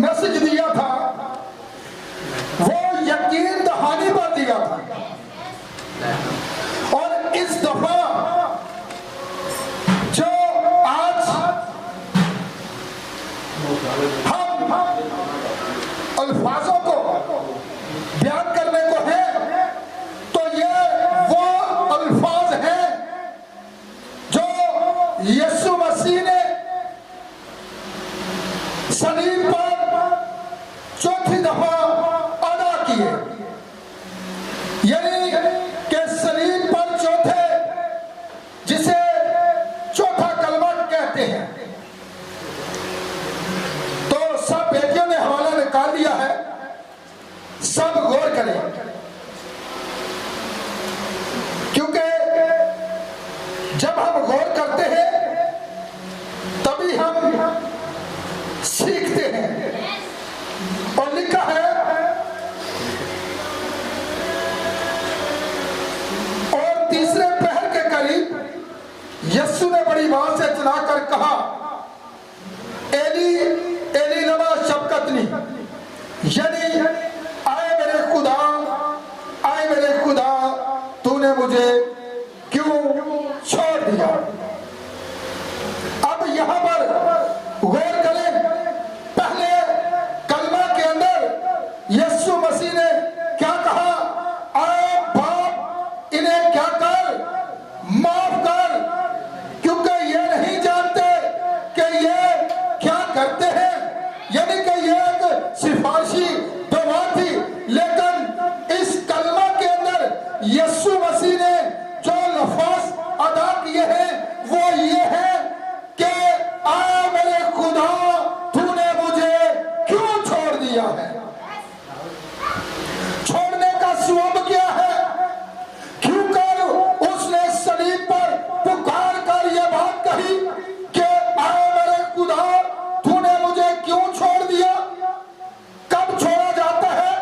Message दिया था वो यकीन दहानी पर दिया था। और इस दफा जो आज हम अल्फाजों को बयान करने को है, तो ये वो अल्फाज हैं जो यीशु मसीह ने सलीब पर चौथी दफा अदा किए। यानी कि सलीब पर चौथे, जिसे चौथा कलमा कहते हैं। तो सब बेटियों ने हवाला निकाल दिया है, सब गौर करें, क्योंकि जब हम गौर करते हैं तभी हम सीखते हैं। और लिखा है, और तीसरे पहर के करीब यीशु ने बड़ी आवाज से चिल्लाकर कहा, एली एली लमा शबक्तनी, यानी आए मेरे खुदा तूने मुझे क्यों छोड़ दिया। अब यहां पर गौर करें, पहले कलमा के अंदर यीशु मसीह ने क्या कहा, आए बाप इन्हें क्या कर, माफ कर, क्योंकि ये नहीं जानते कि ये क्या करते हैं। यानी कि ये एक सिफारिशी दुआ थी, लेकिन इस कलमा के अंदर यीशु मसीह ने जो लफ्ज़ अदा किए हैं वो ये है कि आ मेरे खुदा तूने मुझे क्यों छोड़ दिया है। छोड़ने का सबब क्या है? क्यों कर उसने सलीब पर पुकार कर यह बात कही कि आ मेरे खुदा तूने मुझे क्यों छोड़ दिया। कब छोड़ा जाता है,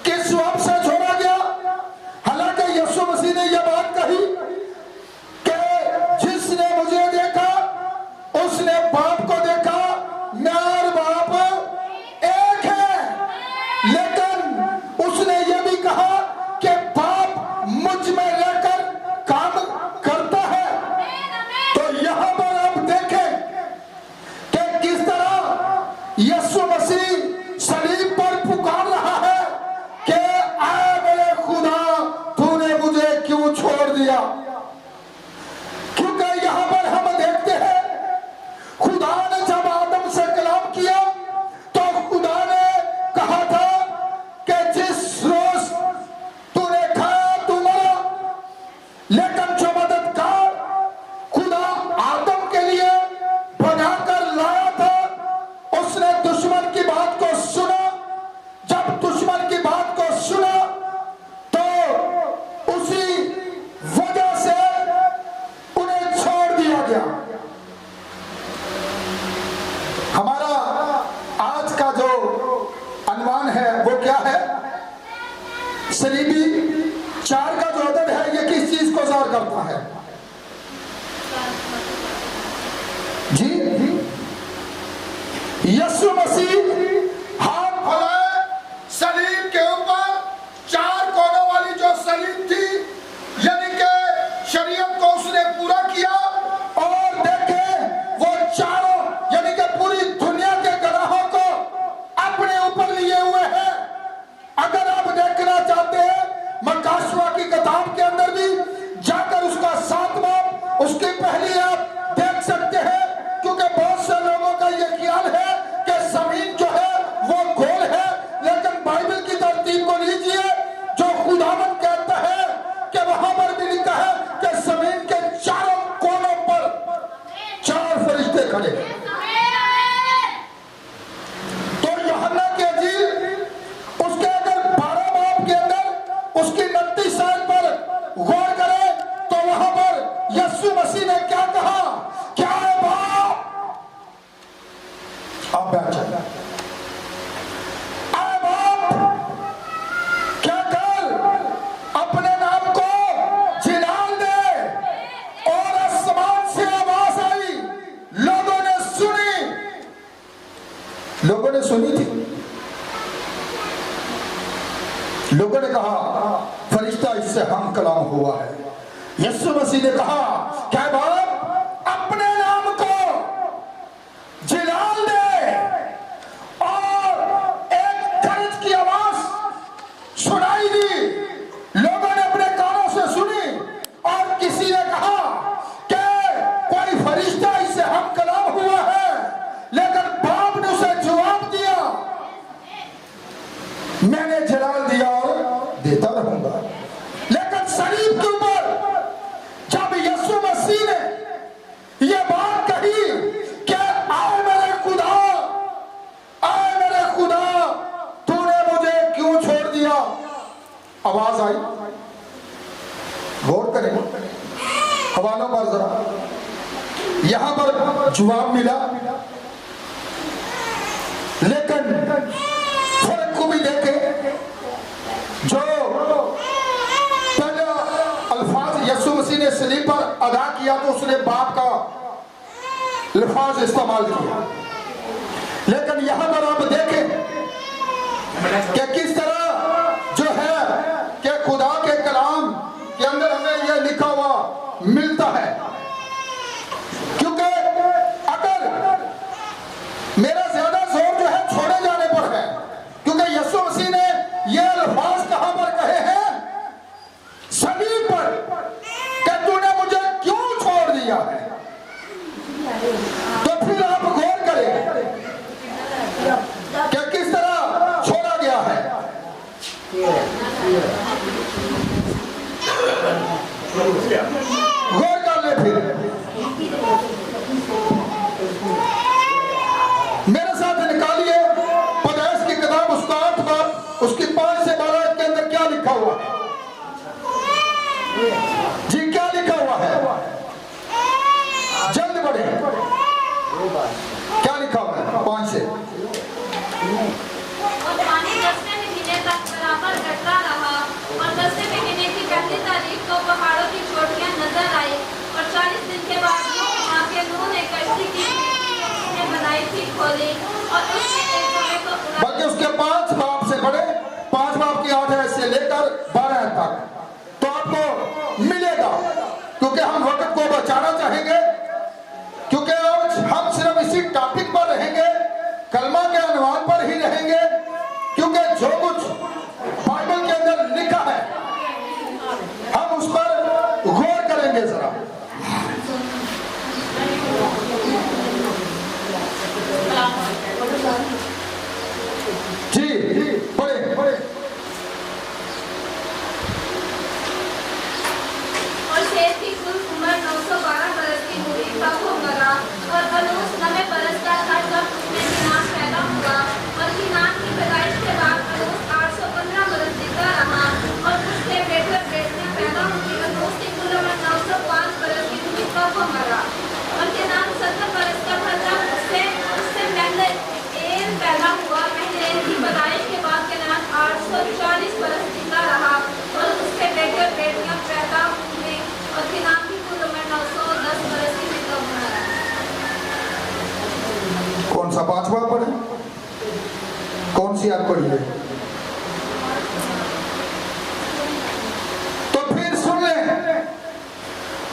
किस वक्त से छोड़ा गया? हालांकि यीशु मसीह ने यह बात कही कि जिसने मुझे देखा उसने बाप को देखा, मैं और बाप एक है। लेकिन उसने यह भी कहा कि बाप मुझ में रहकर काम करता है। तो यहां पर आप देखें कि किस तरह यीशु मसीह सलीब पर पुकार रहा है कि आ मेरे खुदा तूने मुझे क्यों छोड़ दिया। क्योंकि यहां पर हम देखते हैं, खुदा ने जब आदम से कलाम किया तो खुदा ने कहा था कि जिस रोज तूने खाया तू मरा। लेकिन जो मददगार खुदा आदम के लिए बनाकर लाया था, उसने दुश्मन की बात को सुना। जब दुश्मन की बात को सुना तो उसी वजह से उन्हें छोड़ दिया गया। हमारा आज का जो अनुमान है वो क्या है? सलीबी 4 का जो अदद है ये किस चीज को ज़ाहिर करता है जी? यीशु मसीह हाथ फैलाए, सलीब के ऊपर 4 कोनों वाली जो सलीब थी, यानी कि शरीयत को उसने पूरा किया। और देखें वो चारों, यानी कि पूरी दुनिया के गवाहों को अपने ऊपर लिए हुए हैं। अगर आप देखना चाहते हैं मकाशवा की किताब के अंदर भी जाकर उसका 7 बाब उसकी पहली आप देख सकते हैं। क्योंकि बहुत से लोगों का यह ख्याल है कि जमीन जो है वो गोल है, लेकिन बाइबल की तरतीब को लीजिए, जो खुदावंद कहता है कि वहां पर भी लिखा है कि जमीन के चारों कोनों पर 4 फरिश्ते खड़े हैं। तो यूहन्ना की इंजील उसके अगर 12 बाब के अंदर उसकी 29 साल पर गौर करें तो वहां पर यीशु मसीह ने क्या कहा, क्या है बाप, आप बैठ जाए, आए बाप क्या कर, अपने नाम को जिलाल दे। और आसमान से आवाज आई, लोगों ने सुनी, लोगों ने सुनी थी। लोगों ने कहा फरिश्ता इससे हम कलाम हुआ है। यीशु मसीह ने कहा क्या बाप अपने नाम को जलाल दे, और एक गरज की आवाज सुनाई दी। लोगों ने अपने कानों से सुनी और किसी ने कहा कि कोई फरिश्ता इससे हम कलाम हुआ है, लेकिन बाप ने उसे जवाब दिया मैंने जलाल दिया और देता रहूंगा। लेकिन सलीब के ऊपर जब यीशु मसीह ने यह बात कही कि आए मेरे खुदा, आए मेरे खुदा, तूने मुझे क्यों छोड़ दिया, आवाज आई। गौर करें हवालों पर जरा, यहां पर जवाब मिला, लेकिन फर्क को भी देखे। जो पहले अल्फाज यीशु मसीह ने सलीब पर अदा किया तो उसने बाप का अल्फाज इस्तेमाल किया, लेकिन यहां पर आप देखें कि किस तरह जो है कि खुदा के कलाम के अंदर हमें यह लिखा हुआ मिलता है। क्योंकि अगर मेरा ज्यादा जोर जो है छोड़े जाने पर है, क्योंकि यीशु मसीह ने यह अल्फाज कहां पर कहे हैं, सलीब पर, कि तूने मुझे क्यों छोड़ दिया है। तो फिर आप गौर करें कि किस तरह छोड़ा गया है। गौर कर ले फिर, मेरे साथ निकालिए पैदाइश की किताब उसका 8 बाब उसकी 5 से 12 के अंदर क्या लिखा हुआ है जी, क्या लिखा हुआ है, जल्द बढ़े, क्या लिखा हुआ है 5 से। और पानी 10 महीने तक बराबर घटता रहा, और 10 महीने की पहली तारीख को पहाड़ों की चोटियां नजर आई, और 40 दिन के बाद नूह ने कश्ती की उसने बनाई थी खोली, और उसने एक घोड़े को उड़ा, बल्कि उसके 5 बाब से पढ़े, 5 बाब की 8 से लेकर 12 तक तो आपको मिलेगा। क्योंकि हम वक्त को बचाना चाहेंगे, क्योंकि आज हम सिर्फ इसी टॉपिक पर रहेंगे, कलमा के अनुवाद पर ही रहेंगे, क्योंकि जो कुछ बाइबल के अंदर लिखा है हम उस पर गौर करेंगे जरा। जी पढ़े पढ़े। और शेर की कुल उम्र 912 बरस की हुई तब वो मरा, और अनूस 90 बरस का था जब उसमें किनान पैदा हुआ, और किनान की पैदाइश के बाद अनूस 815 बरस जिंदा रहा, और उसके बेटे बेटियां पैदा हुई। अनूस की कुल उम्र 905 बरस की हुई तब वो मरा, और किनान 70 बरस का था जब उससे पहले एल पैदा हुआ। पहले एल की पैदाइश के बाद किनान 840 बरस जिंदा रहा, और उसके बेटे बेटियां पैदा हुई, और किनान की कुल उम्र 910 बरस की हुई तब मरा। कौन सा 5 बाब पढ़े, कौन सी आप पढ़ी है? तो फिर सुन ले,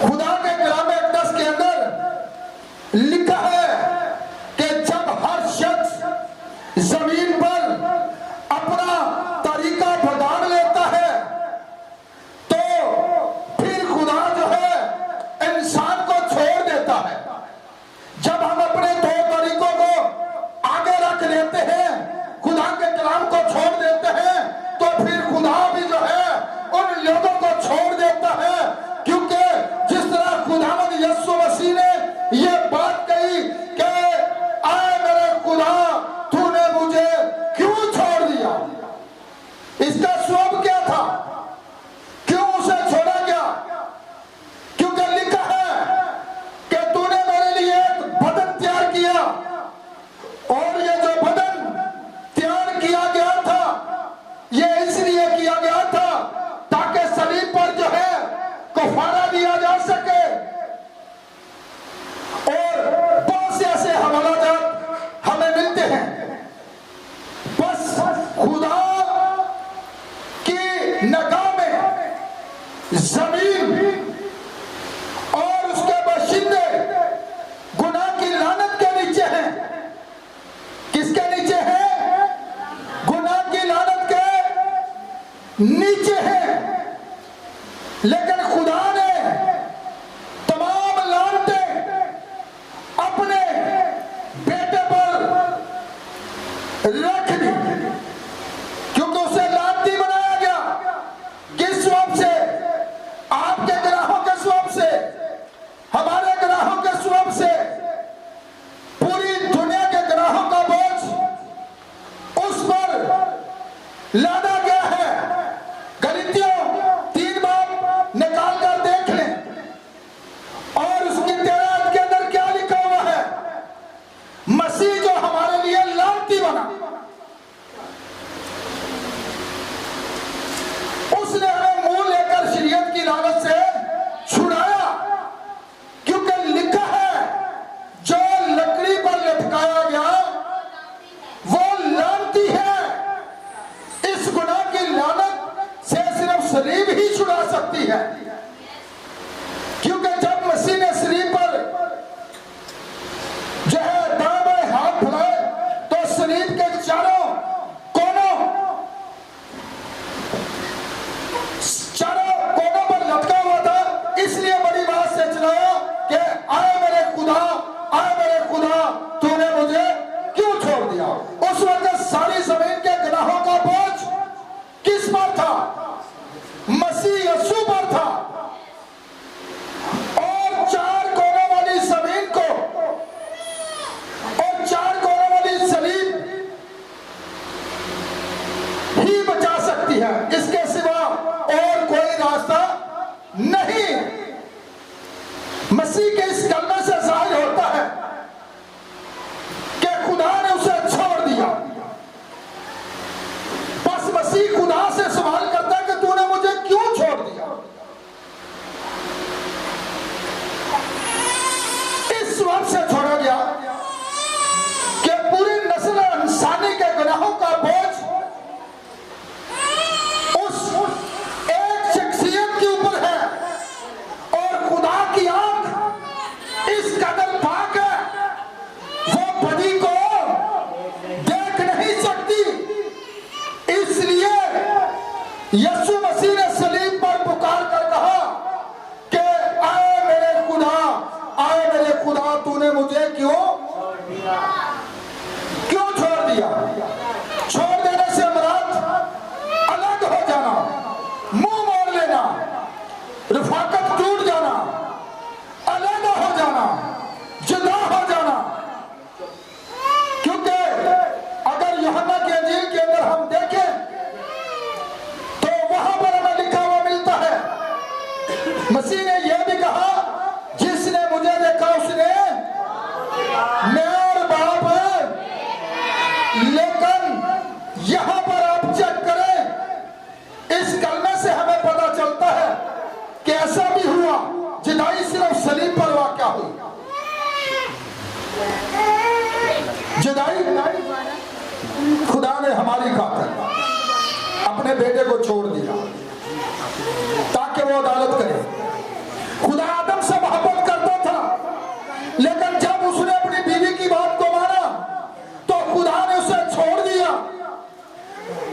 खुदा के कलाम अक़दस के अंदर लिखा है कि जब हर शख्स जमीन पर अपना तरीका बदल लेता है, तो फिर खुदा जो है इंसान को छोड़ देता है। जब हम अपने तौर तरीकों को आगे रख लेते हैं, खुदा के कलाम को छोड़ नीचे है, लेकिन खुदा ने तमाम लानतें अपने बेटे पर रख दी, क्योंकि उसे लानती बनाया गया। किस स्वभाव से? आपके गुनाहों के स्वभाव से, हमारे गुनाहों के स्वभाव से, पूरी दुनिया के गुनाहों का बोझ उस पर लादा गया है। गलतियों 3 बार निकाल कर देख लें, और उसकी 13 के अंदर क्या लिखा हुआ है? मसीह जो हमारे लिए लानती बना, उसने हमें मुंह लेकर शरीयत की लानत से छुड़ाया, क्योंकि लिखा है जो लकड़ी पर लटकाया गया वो लानती है। इस गुनाह की लानत से सिर्फ सलीब ही छुड़ा सकती है, क्योंकि जब मसीह ने सलीब पर जो है दाएं बाएं हाथ फैलाए तो सलीब के चारों कोनों पर लटका हुआ था। इसलिए बड़ी बात से चिल्लाया कि आए मेरे खुदा तूने मुझे क्यों छोड़ दिया। उस वक्त सारी जमीन के गुनाहों का बोझ किस पर था? मसीह यीशु पर था। और 4 कोनों वाली जमीन को और 4 कोनों वाली सलीब ही बचा सकती है, इसके सिवा और कोई रास्ता नहीं। मसीह के इस कलमे से जाहिर होता है कि खुदा ने उसे छोड़ दिया। बस मसीह खुदा से सवाल करता है कि तूने मुझे क्यों छोड़ दिया। इस वक्त से छोड़ा गया कि पूरी नस्ल इंसानी के गुनाहों का बोझ उस एक शख्सियत के ऊपर है, और खुदा की आंख इस कदर पाक है वो बदी को देख नहीं सकती। इसलिए यीशु मसीह ने सलीब पर पुकार कर कहा कि आए मेरे खुदा तूने मुझे क्यों छोड़ दिया। छोड़ देने से मुराद अलग हो जाना, मुंह मोड़ लेना, रफाकत टूट जाना, अलग हो जाना, जुदा हो जाना। क्योंकि अगर यूहन्ना की इंजील के अंदर हम देखें तो वहां पर हमें लिखा हुआ मिलता है, मसीह ने यह भी कहा जिसने मुझे देखा उसने मैं और बाप है। लेकिन यहां पर आप चेक करें, इस कलमे से हमें पता चलता है कि ऐसा भी हुआ, जुदाई सिर्फ सलीब पर वाक़या हुई। जुदाई खुदा ने हमारी खातिर अपने बेटे को छोड़ दिया ताकि वो अदालत करे। खुदा आदम से मोहब्बत करता था, लेकिन जब उसने अपनी बीवी की बात को माना तो खुदा ने उसे छोड़ दिया,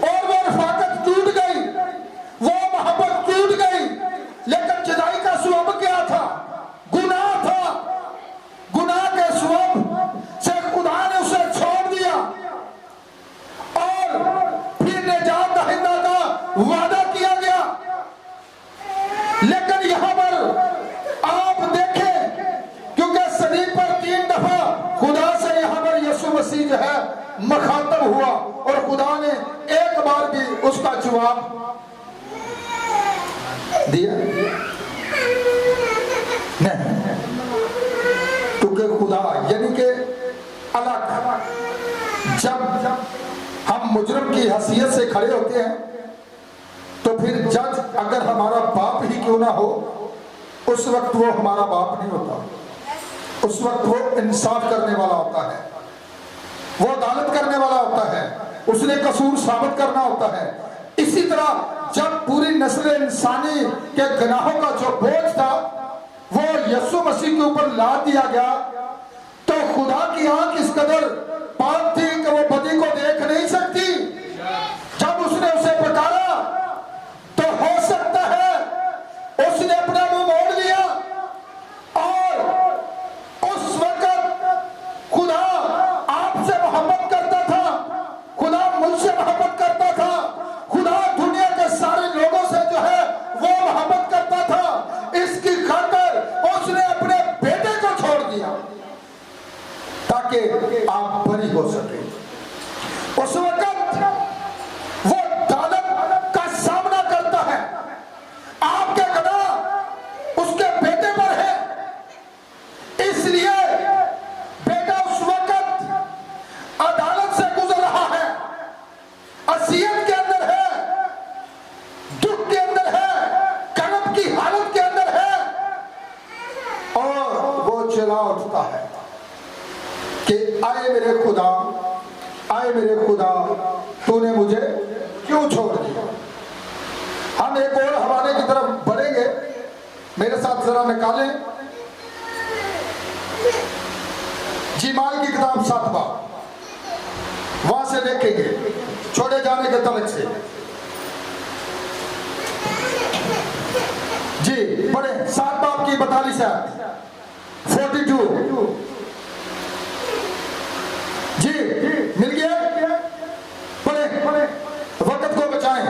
और वो रफाकत टूट गई, वो मोहब्बत टूट गई। लेकिन जुदाई का सबब क्या था? गुनाह था। गुनाह के सबब से खुदा ने उसे छोड़ दिया, और फिर निजात दहिंदा का वादा किया गया। लेकिन यहां पर आप देखें, क्योंकि सलीब पर 3 दफा खुदा से यहां पर यीशु मसीह जो है मुखातब हुआ, और खुदा ने एक बार भी उसका जवाब दिया नहीं, क्योंकि खुदा यानी कि अलग जब हम मुजरिम की हैसियत से खड़े होते हैं तो फिर जज अगर हमारा बाप ही क्यों ना हो, उस वक्त वो हमारा बाप नहीं होता। उस वक्त वो इंसाफ करने वाला होता है, वो अदालत करने वाला होता है, उसने कसूर साबित करना होता है। इसी तरह जब पूरी नस्ल इंसानी के गुनाहों का जो बोझ था वो यीशु मसीह के ऊपर लाद दिया गया, तो खुदा की आंख इस कदर पाक थी कि वो बदी को देख नहीं सकती। जब उसने उसे पुकारा उस वक्त वो अदालत का सामना करता है। आपके गवाह उसके बेटे पर है, इसलिए बेटा उस वक्त अदालत से गुजर रहा है, असियत के अंदर है, दुख के अंदर है, कर्ब की हालत के अंदर है, और वो चिल्ला उठता है कि आए मेरे खुदा, आए मेरे खुदा, तूने मुझे क्यों छोड़ दिया। हम एक और हवाले की तरफ बढ़ेंगे, मेरे साथ जरा निकालें जीमाल की किताब 7 बाब, वहां से देखेंगे छोड़े जाने के तलक से। जी पढ़े 7 बाब की 42 है 42। जी मिल गया, पढ़े वक्त को बचाएं।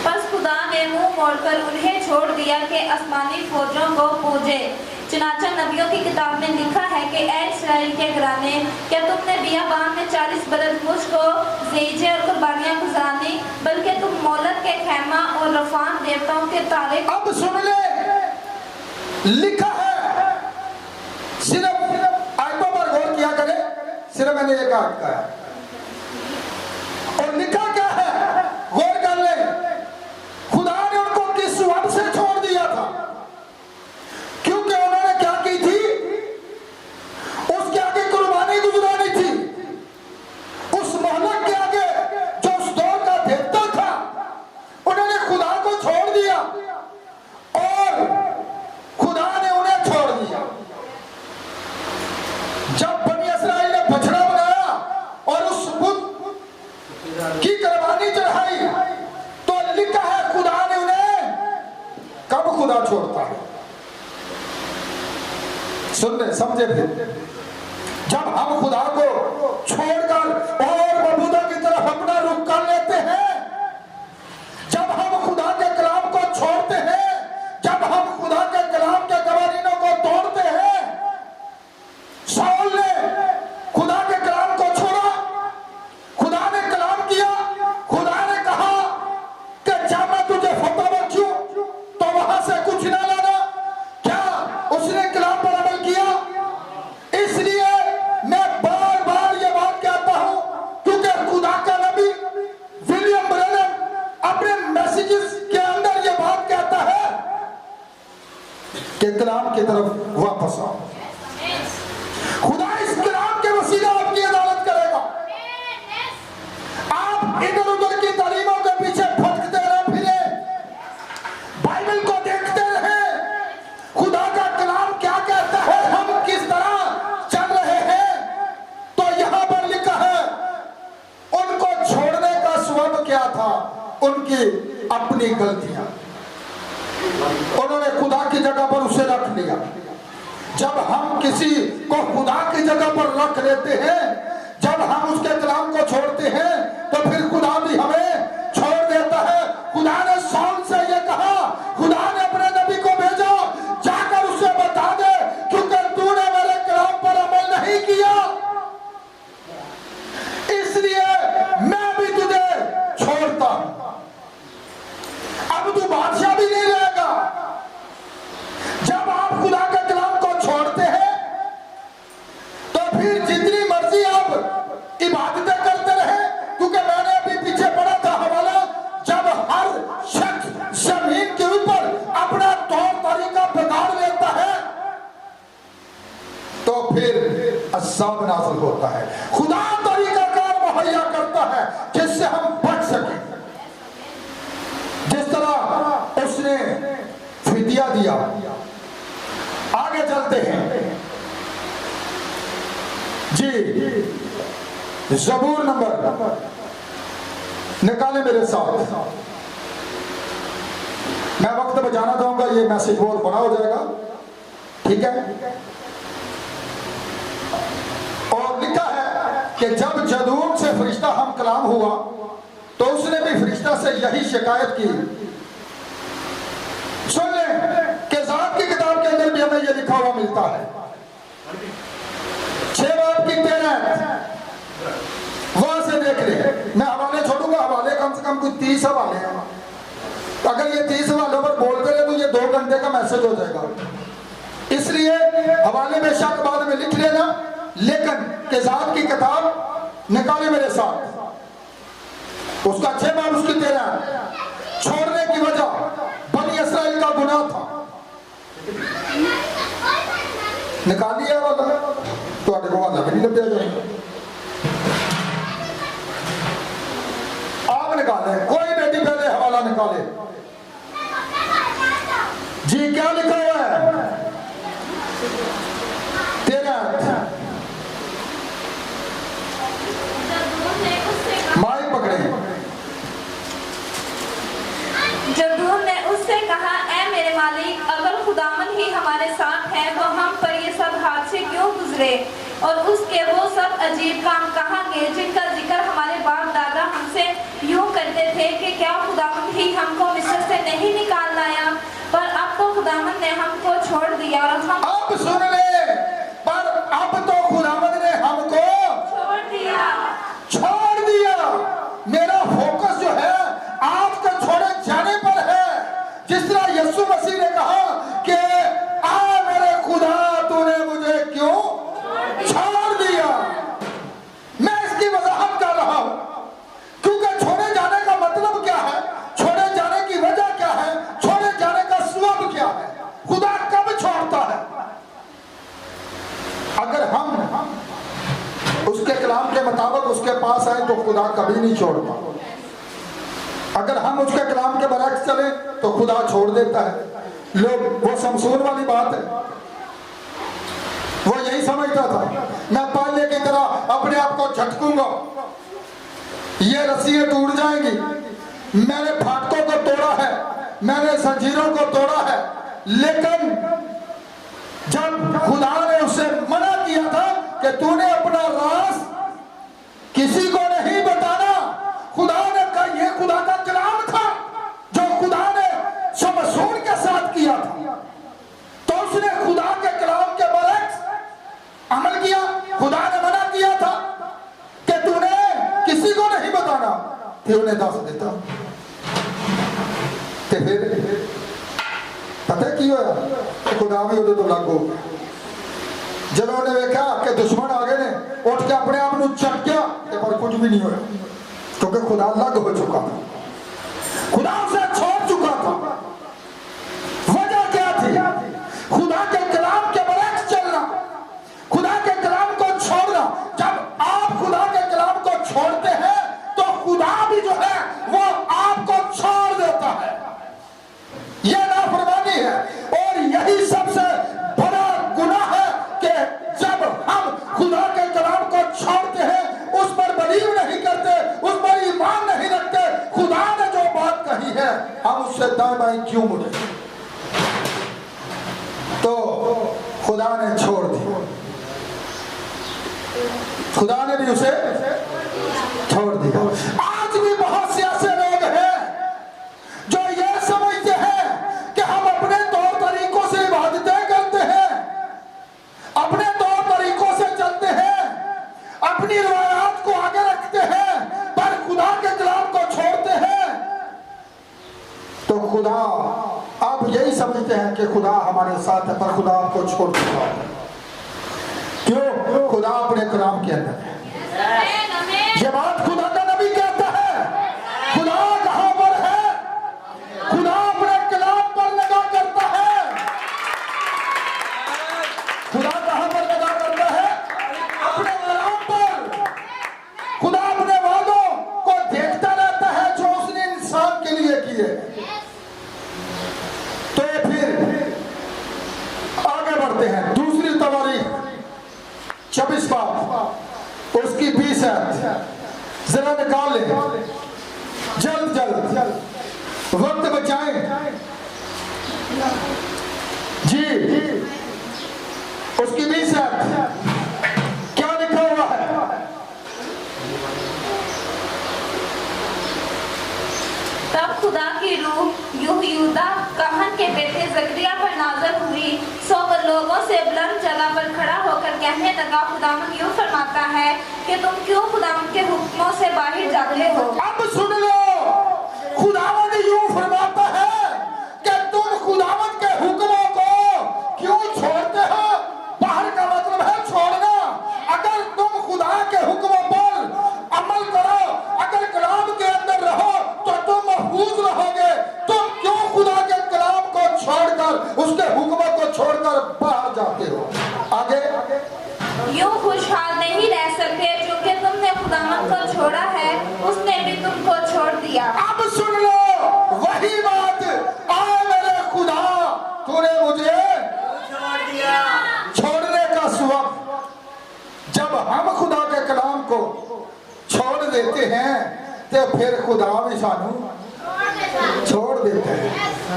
बस खुदा ने मुंह मोड़कर उन्हें छोड़ दिया कि आसमानी फौजों को पूजे। चुनाचा नबियों की किताब में लिखा है कि ऐ इस्राएल के घराने, क्या तुमने बियाबान में 40 बरस मुझको ज़ेजे और कुर्बानियां गुजारनी, बल्कि तुम मोलक के खैमा और रफान देवताओं के तारे। अब सुन ले, लिखा है, सिर्फ आयतों पर गौर किया करें, सिर्फ मैंने एक आयत का है और लिखा क्या है गौर कर ले। खुदा ने उनको किस वक्त से छोड़ दिया था, क्योंकि उन्होंने क्या की थी, उसके आगे कुर्बानी गुजरानी थी। उस मोहल्लक के आगे जो उस दौर का देवता था, उन्होंने खुदा को छोड़ दिया और खुदा ने उन्हें छोड़ दिया। जब बनी इस्राएल ने बछड़ा बनाया और उस बुत की कुर्बानी चढ़ाई, तो लिखा है खुदा ने उन्हें, कब खुदा छोड़ता है, सुनने समझे फिर, जब हम खुदा को छोड़कर और मबूदा की तरफ अपना रुख कर लेते हैं, जब हम खुदा के कलाम को छोड़ते हैं, जब हम खुदा के कलाम के कवानीनों को तोड़ते हैं। शाऊल ने खुदा के कलाम को छोड़ा, खुदा ने कलाम किया, खुदा ने कहा कि जब मैं तुझे फतह बख्शूं तो वहां से कुछ ना लाना। क्या उसने कलाम पर अमल किया? इसलिए मैं बार बार ये बात कहता हूं, क्योंकि खुदा का नबी विलियम ब्रेनम अपने मैसेजेस के अंदर ये बात कहता है कि कलाम की तरफ वापस आओ। खुदा इस कलाम के वसीले आपकी अदालत करेगा। आप इधर उधर की तालीमों के पीछे भटकते ना फिरे, बाइबल को देखते रहे, खुदा का कलाम क्या कहता है, हम किस तरह चल रहे हैं। तो यहां पर लिखा है उनको छोड़ने का सबब क्या था, उनकी अपनी गलतियां। उन्होंने खुदा की जगह पर उसे रख लिया। जब हम किसी को खुदा की जगह पर रख लेते हैं, जब हम उसके कलाम को छोड़ते हैं, तो फिर खुदा भी हमें छोड़ देता है। खुदा ने शाऊल से यह कहा, खुदा ने अपने नबी को भेजा, जाकर उसे बता दे, क्योंकि तूने मेरे कलाम पर अमल नहीं किया, इसलिए मैं भी तुझे छोड़ता हूं। अब तू बादशाह भी नहीं रहेगा। जब आप खुदा के कलाम को छोड़ते हैं, तो फिर जितनी मर्जी आप इबादतें करते रहे, क्योंकि मैंने अभी पीछे पढ़ा था हवाला, जब हर शख्स जमीन के ऊपर अपना तौर तरीका बिगाड़ लेता है, तो फिर अज़ाब नाज़िल होता है। खुदा तरीकाकार मुहैया करता है जिससे हम बच सकें। जिस तरह उसने फिदिया दिया। आगे चलते हैं जी, ज़बूर नंबर निकाले मेरे साथ। मैं वक्त बचाना चाहूंगा, ये मैसेज बहुत बड़ा हो जाएगा, ठीक है। और लिखा है कि जब जदून से फरिश्ता हम कलाम हुआ, तो उसने भी फरिश्ता से यही शिकायत की। सुन ले कि ज़ात की किताब के अंदर भी हमें यह लिखा हुआ मिलता है, 6 बाब की 13 मैं हवाले छोड़ूंगा, हवाले कम से कम कुछ 30 हवाले हैं। अगर ये 30 हवालों पर बोलते रहे तो ये 2 घंटे का मैसेज हो जाएगा। इसलिए हवाले में शक बाद में लिख लेना, लेकिन किताब की किताब निकाले मेरे साथ। उसका 6 बार उसकी 13 छोड़ने की वजह बनी इसराइल का गुनाह था। निकालिए वाला तो आगे को वाला भी नहीं लग जाएगा। आप निकाले, कोई बेटी पहले हवाला निकाले जी। क्या लिखा हुआ है? 13 माई पकड़े। जबूर ने उससे कहा, ऐ मेरे मालिक, अगर खुदावन ही हमारे साथ है तो हम पर ये सब हादसे क्यों गुजरे और उसके वो सब अजीब काम कहाँ गए जिनका जिक्र हमारे बाप दादा हमसे यूं करते थे कि क्या खुदावन ही हमको मिस्र से नहीं निकाल लाया? पर अब तो खुदावन ने हमको छोड़ दिया और हम अब सुन ले, पर अब तो खुदावन ने हमको छोड़ दिया। मेरा फोकस जो है आपके छोड़े जाने पर है। जिस तरह यीशु मसीह ने कहा कि आ मेरे खुदा तूने मुझे क्यों छोड़ दिया। मैं इसकी वजाहत कर रहा हूं क्योंकि छोड़े जाने का मतलब क्या है, छोड़े जाने की वजह क्या है, छोड़े जाने का सबब क्या है, खुदा कब छोड़ता है। अगर हम उसके कलाम के मुताबिक उसके पास आए तो खुदा कभी नहीं छोड़ता। अगर हम उसके कलाम के बरक्स चले तो खुदा छोड़ देता है। लोग वो शमसून वाली बात है, वो यही समझता था मैं पहले की तरह अपने आप को झटकूंगा, ये रस्सियां टूट जाएंगी। मैंने फाटकों को तोड़ा है, मैंने जंजीरों को तोड़ा है, लेकिन जब खुदा ने उसे मना किया था कि तूने अपना राज किसी को नहीं बताना, खुदा ने कहा, यह खुदा का कलाम था जो खुदा ने शमसून के साथ किया था। तो उसने खुदा के कलाम के बरक्स अमल किया। खुदा ने मना किया था कि तूने किसी को नहीं बताना, फिर उन्हें दस देता। फिर पता की होया, खुदा भी उदे तो लागू। जब उन्हें देखा कि दुश्मन आ गए ने, उठ के अपने आप को चट गया, पर कुछ भी नहीं होया क्योंकि खुदा अलग हो चुका था, खुदा उसे छोड़ चुका था। वजह क्या थी? खुदा के कलाम के बरक्स चलना, खुदा के कलाम को छोड़ना। जब आप खुदा के कलाम को छोड़ते हैं तो खुदा भी जो है वो आपको छोड़ देता है। यह नाफरमानी है और यही सबसे बड़ा गुनाह है कि जब हम खुदा के कलाम को छोड़ते हैं, उस पर बिलीव नहीं करते, उस पर ईमान नहीं रखते, खुदा ने जो बात कही है हम उससे दाएं बाएं क्यों मुड़े। तो खुदा ने छोड़ दिया, खुदा ने भी उसे छोड़ दिया। आज भी बहुत से ऐसे लोग हैं जो ये समझते हैं कि हम अपने तौर तरीकों से इबादतें करते हैं, अपने तौर तरीकों से चलते हैं, अपनी रवायात को आगे रखते हैं, पर खुदा के कलाम को छोड़ते हैं। तो खुदा आप यही समझते हैं कि खुदा हमारे साथ है, पर खुदा आपको छोड़ चुका है। क्यों? खुदा अपने कलाम के अंदर है। ये बात खुदा का नबी कहता है। खुदा कहां पर है? खुदा अपने कलाम पर निगाह करता है। खुदा कहां पर निगाह करता है? अपने कलाम पर। खुदा अपने वादों को देखता रहता है जो उसने इंसान के लिए किए। तो फिर आगे बढ़ते हैं। दूसरी तवारीख 26 बाब उसकी 20 है, जरा निकाल ले, जल्द जल्द वक्त बचाएं जी। उसकी 20 है, क्या लिखा हुआ है? तब खुदा की रूह यहूदा कहन के बेटे जकरिया पर नाज़िल हुई, सो वो लोगों से बुलंद जगह पर खड़ा होकर कहने लगा, खुदावंद यूं फरमाता है कि तुम क्यों खुदावंद के हुक्मों से बाहर जाते हो। अब सुन लो, खुदावंद यूं फरमाता है कि तुम खुदावंद के हुक्मों को क्यों छोड़ते हो। बाहर का मतलब है छोड़ना। अगर तुम खुदा के हुक्मों पर अमल करो, अगर कलाम के अंदर रहो तो तुम महफूज रहोगे। तुम क्यों खुदा के कलाम को छोड़कर, उसके हुक्मों को छोड़कर बाहर जाते हो। आगे यूं खुशहाल नहीं रह सकते, क्योंकि तुमने खुदावंद को छोड़ा है, उसने भी तुमको छोड़ दिया। अब सुन लो वही बात, आए मेरे खुदा तूने मुझे छोड़ दिया। छोड़ने का सबब, जब हम खुदा के कलाम को छोड़ देते हैं तो फिर खुदा भी सानू छोड़ देते हैं।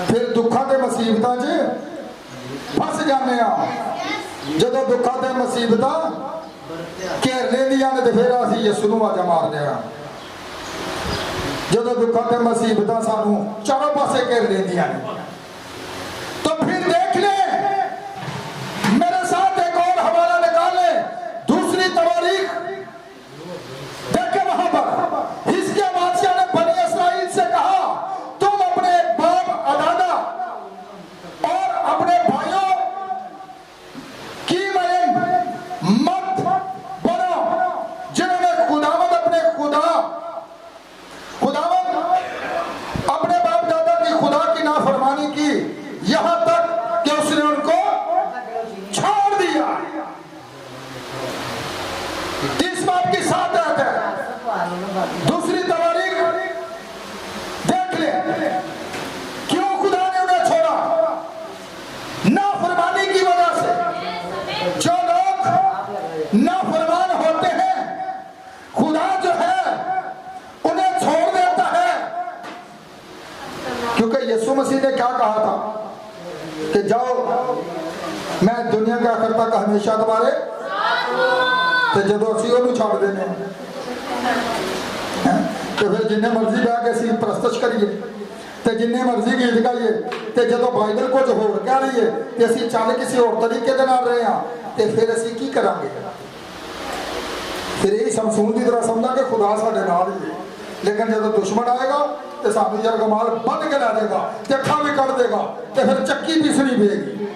फिर दुखा ते मुसीबतां च फस जाने ਜਦੋਂ ਦੁੱਖਾਂ ਤੇ ਮੁਸੀਬਤਾਂ ਘੇਰ ਲੈਂਦੀਆਂ ਨੇ ਤੇ ਫਿਰ ਅਸੀਂ ਯਿਸੂ ਨੂੰ ਆਵਾਜ਼ਾਂ ਮਾਰਦੇ ਆ। ਜਦੋਂ ਦੁੱਖਾਂ ਤੇ ਮੁਸੀਬਤਾਂ ਸਾਨੂੰ ਚਾਰੋਂ ਪਾਸੇ ਘੇਰ ਲੈਂਦੀਆਂ ਨੇ तो फिर देख ले, मेरे साथ एक और हवाला निकाल ले, दूसरी तवारीख देखे वहां पर हिजकिय्याह बादशाह ने बनी इस्राएल से कहा, तुम अपने बाप दादा और अपने भाइयों की मयंग मत बनो, जिन्होंने खुदावंद अपने बाप दादा की खुदा की नाफरमानी की, यहां तक कि उसने उनको छोड़ दिया। 30 बाप की 7 आयत है। दूसरी तवारीख देख ले, क्यों खुदा ने उन्हें छोड़ा। नाफरमानी की वजह से। जो लोग नाफरमान होते हैं, खुदा जो है उन्हें छोड़ देता है। क्योंकि यीशु मसीह ने क्या कहा था कि जाओ मैं दुनिया का आखिर तक हमेशा तुम्हारे, तो जो असी ਉਹਨੂੰ ਛੱਡ ਦੇਨੇ ਤੇ ਫਿਰ ਜਿੰਨੇ ਮਰਜ਼ੀ ਬਹਿ ਕੇ ਅਸੀਂ ਪ੍ਰਸਤਸ਼ ਕਰੀਏ ਤੇ ਜਿੰਨੇ ਮਰਜ਼ੀ ਗੀਤ ਗਾਈਏ ਤੇ ਜਦੋਂ ਬਾਈਬਲ ਕੁਝ ਹੋਰ ਕਹਿ ਲਈਏ ਤੇ ਅਸੀਂ ਚੱਲ ਕਿਸੇ ਹੋਰ ਤਰੀਕੇ ਦੇ ਨਾਲ ਰਹੇ ਹਾਂ ਤੇ ਫਿਰ ਅਸੀਂ ਕੀ ਕਰਾਂਗੇ। ਫਿਰ ਇਹ ਸਮਸੂਨ ਦੀ ਤਰ੍ਹਾਂ ਸਮਝਾਂ ਕਿ ਖੁਦਾ ਸਾਡੇ ਨਾਲ ਹੀ ਹੈ, लेकिन जब दुश्मन आएगा तो सानू जरगमाल बन के ला देगा, अखा भी कट देगा, तो फिर चक्की पीसनी पड़ेगी।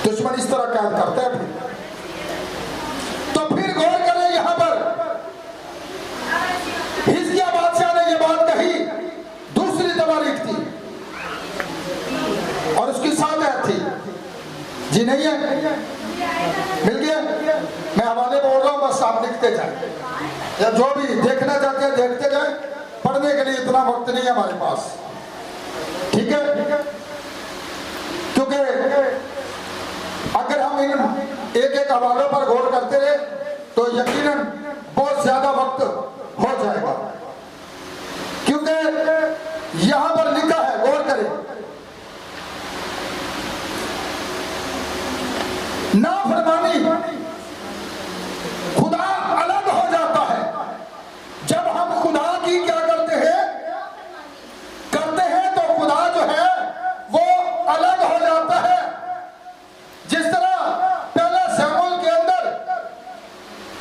दुश्मन इस तरह कैद करता है। तो फिर गौर करें, यहां पर हिजकिय्याह बादशाह ने यह बात कही, दूसरी तवारीख थी और उसकी 7 आयत थी। जी नहीं है, मिल गया। मैं हवाले बोल रहा हूं, बस आप लिखते जाए या जो भी देखना चाहते हैं देखते जाए, पढ़ने के लिए इतना वक्त नहीं है हमारे पास, ठीक है। क्योंकि अगर हम इन एक एक हवालों पर गौर करते रहे तो यकीनन बहुत ज्यादा वक्त हो जाएगा। क्योंकि यहां पर लिखा है, गौर करें, नाफरमानी खुदा अलग हो जाता है जब हम खुदा की क्या करते हैं तो खुदा जो है वो अलग हो जाता है। जिस तरह पहले शमूएल के अंदर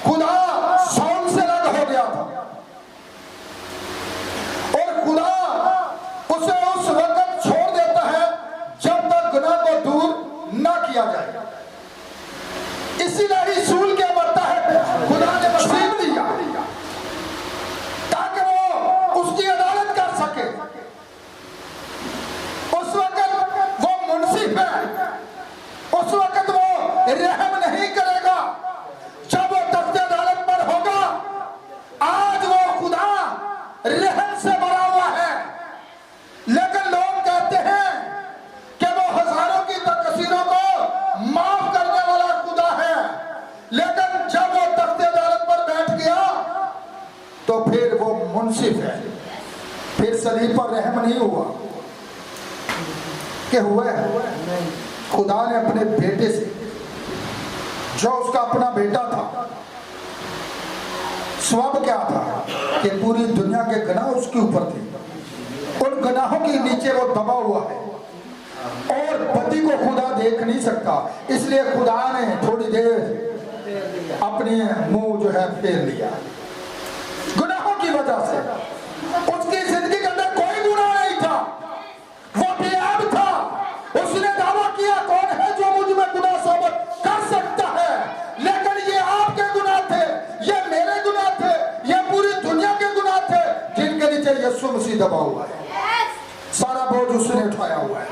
खुदा शाऊल से अलग हो गया था और खुदा उसे उस वक्त छोड़ देता है जब तक गुनाह को दूर ना किया जाए। इसीलिए सूल क्या बढ़ता है, खुदा ने मसीह दिया ताकि वो उसकी अदालत कर सके। उस वक्त वो मुंसिफ है, उस वक्त वो रहम नहीं करेगा जब वो तख्ते अदालत पर होगा। आज वो खुदा रहम से भरा हुआ है, लेकिन लोग कहते हैं कि वो हजारों की तकसीरों को माफ करने वाला खुदा है, लेकिन जब वो तख्ते अदालत पर बैठ गया तो फिर वो मुंसिफ है। फिर सलीब पर रहम नहीं हुआ कि हुआ है। खुदा ने अपने बेटे से, जो उसका अपना बेटा था, स्वभाव क्या था कि पूरी दुनिया के गुनाह उसके ऊपर थे, उन गुनाहों के नीचे वो दबा हुआ है। और पति को खुदा देख नहीं सकता, इसलिए खुदा ने थोड़ी देर अपने मुंह जो है फेर लिया गुनाहों की वजह से। उसकी जिंदगी के अंदर कोई गुनाह नहीं था, वो बेअब था। उसने दावा किया कौन है जो मुझ में गुनाह साबित कर सकता है, लेकिन ये आपके गुनाह थे, ये मेरे गुनाह थे, ये पूरी दुनिया के गुनाह थे जिनके नीचे यीशु मसीह दबा हुआ है। सारा बोझ उसने उठाया हुआ है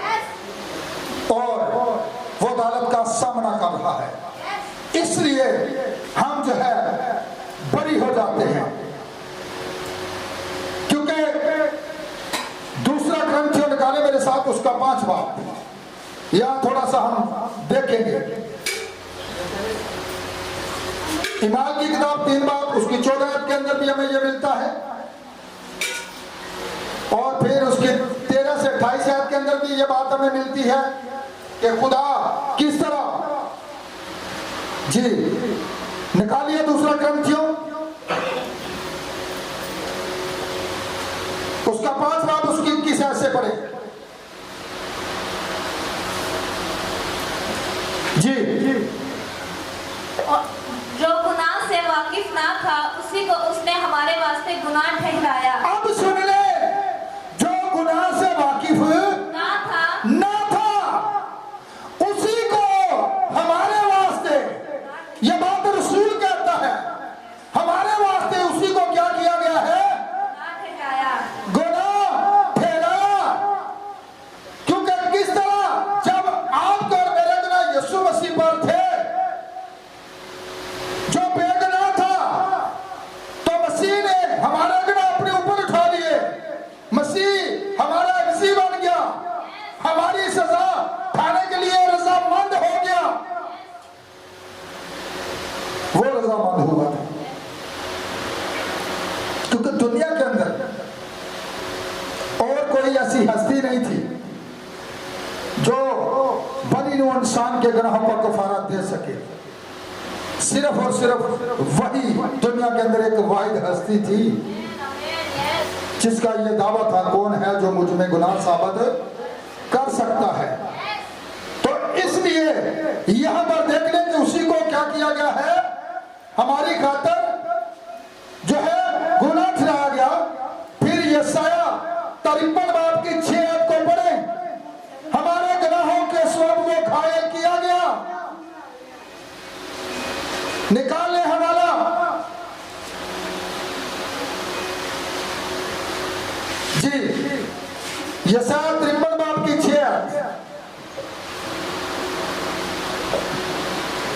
और वो अदालत का सामना कर रहा है। इसलिए हम जो है बरी हो जाते हैं, क्योंकि दूसरा ग्रंथ निकाले मेरे साथ, उसका 5 बाब, यहां थोड़ा सा हम देखेंगे। ईमान की किताब 3 बाब, उसकी 14 के अंदर भी हमें यह मिलता है, और फिर उसके 13 से 28 आयत के अंदर भी यह बात हमें मिलती है कि खुदा किस तरह, जी निकालिए दूसरा ग्रंथियों, उसका 5 बाब, उसकी 21 आयत से पढ़े। जी जो गुनाह से वाकिफ ना था उसी को उसने हमारे वास्ते गुनाह ठहराया। अब सुन ले, जो गुनाह से वाकिफ ना था उसी को हमारे वास्ते, यह बात रसूल कहता है, हमारे वास्ते उसी को क्या किया गया है? गुनाह ठहराया। क्योंकि किस तरह जब आपके और मेरे गुनाह यीशु मसीह पर थे, जो बेगुनाह था, तो मसीह ने हमारा गुनाह अपने ऊपर उठा लिए, मसीह हमारा एमसी बन गया, हमारी सजा खाने के लिए रजामंद हो गया। वो रजामंद हुआ था क्योंकि दुनिया के अंदर और कोई ऐसी हस्ती नहीं थी जो बनी नूह इंसान के गुनाहों पर कफारा दे सके। सिर्फ और सिर्फ वही दुनिया के अंदर एक वाहिद हस्ती थी जिसका यह दावा था, कौन है जो मुझ में गुनाह साबित कर सकता है। तो इसलिए यहां पर देख लें कि उसी को क्या किया गया है, हमारी खातर जो है गुनाह ठहराया गया। फिर यशाया 53 बाब की 6 आयत को पढ़े, हमारे गुनाहों के स्वरूप वो घायल किया गया। निकाल ले हवाला, जी यशाया 53 बाब की 6 आयत।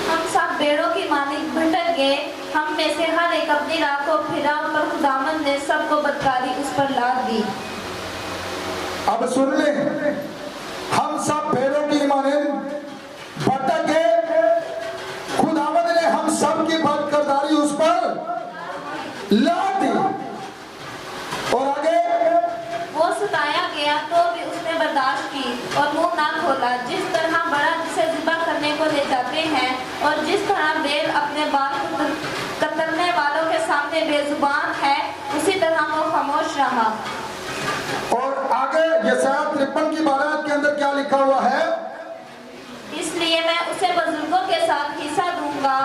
हम सब बेड़ों की मानिक भटक गए, हम में से हर एक अपनी राह को फिरा, पर खुदावंद ने सबको बदकारी उस पर लाद दी। अब सुन ले, हम सब भेड़ों की मानिंद भटक गए, खुदावंद ने हम सब की बदकिरदारी उस पर लाद दी। और आगे, वो सताया गया तो भी उसने बर्दाश्त की और मुंह ना खोला। जिस तरह बड़ा जिसे ज़िबा करने को ले जाते हैं और जिस तरह बैल अपने बाल कतरने वालों के सामने बेजुबान है, उसी तरह वो खामोश रहा। और आगे यशाया 53 की 12 के अंदर क्या लिखा हुआ है? इसलिए मैं उसे बुजुर्गों के साथ हिस्सा दूंगा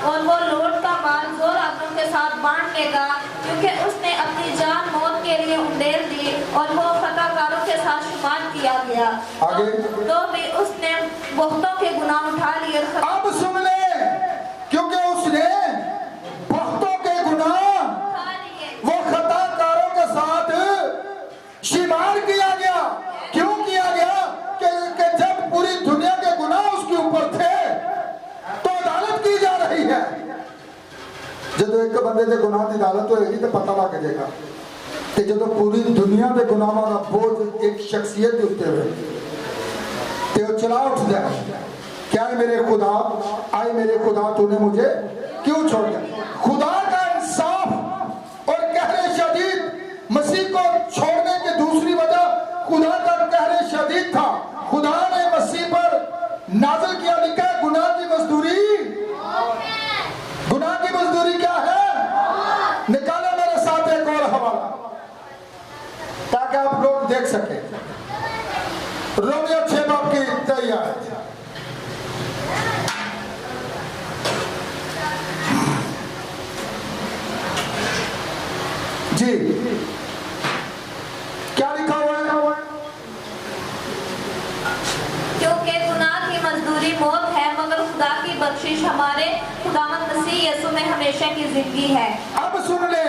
और वो लौट का माल जोरावरों के साथ बांट लेगा, क्योंकि उसने अपनी जान मौत के लिए उंडेल दी और वो खताकारों के साथ शुमार किया गया। आगे, तो भी उसने बहुतों के गुनाह उठा लिए। अब सुन ले, क्योंकि उसने बहुतों के गुनाह वो खताकारों के साथ शुमार किया गया। क्यों किया गया? कि जब पूरी दुनिया के गुनाह उसके ऊपर थे तो अदालत की जा रही है। जब एक बंदे के गुनाह की अदालत होगी तो पता लग जाएगा कि जो पूरी दुनिया के गुनाहों का बोझ एक शख्सियत के उत्ते हुए तो चला उठ जाए, क्या है मेरे खुदा, आए मेरे खुदा तूने मुझे क्यों छोड़ दिया? खुदा का इंसाफ और कहरे शदीद मसीह को छोड़ने की दूसरी वजह खुदा का कहरे शदीद था। खुदा ने मसीह पर नाज़िल किया, लिखा है गुनाह की मजदूरी, गुनाह की मजदूरी क्या है? निकाले मेरे साथ एक और हवाला ताकि आप लोग देख सके। रोमियो 6 बाब की ही आयत जी, क्या लिखा हुआ है? क्योंकि गुनाह की मजदूरी मौत है, मगर खुदा की बख्शिश हमारे खुदावंद मसीह यीशु में हमेशा की जिंदगी है। अब सुन ले,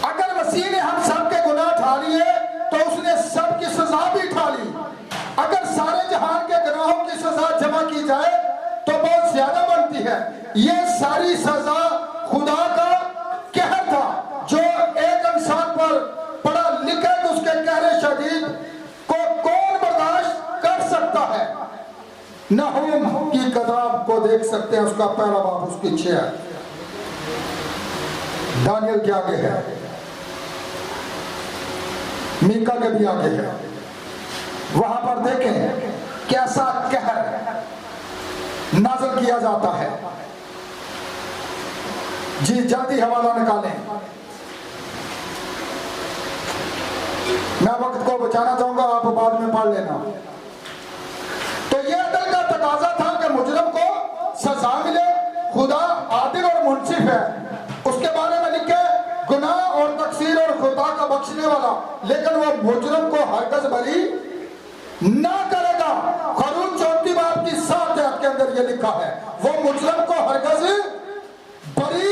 अगर मसीह ने हम सब के गुनाह उठा लिए तो उसने सब की सजा भी उठा ली। अगर सारे जहान के गुनाहों की सजा जमा की जाए तो बहुत ज्यादा बनती है। ये सारी सजा खुदा का कहर था जो एक इंसान पर पड़ा लिखा तो उसके कहरे शदीद को कौन बर्दाश्त कर सकता है। नहूम की किताब को देख सकते हैं, उसका पहला बाब उसकी 6 है। दानियल के आगे है, मीका के भी आगे है। वहां पर देखें कैसा कहर नाज़िल किया जाता है। जी जल्दी हवाला निकालें, मैं वक्त को बचाना चाहूंगा, आप बाद में पढ़ लेना। तो यह अदल का तकाजा था कि मुजरिम को सजा मिले। खुदा आदिल और मुंसिफ है। उसके बारे में लिखे गुनाह और तकसीर और खुदा का बख्शने वाला, लेकिन वो मुजरिम को हरगज बरी ना करेगा। खरूज 34 बाब की 7 आयत के अंदर ये लिखा है, वो मुजरिम को हरगज बरी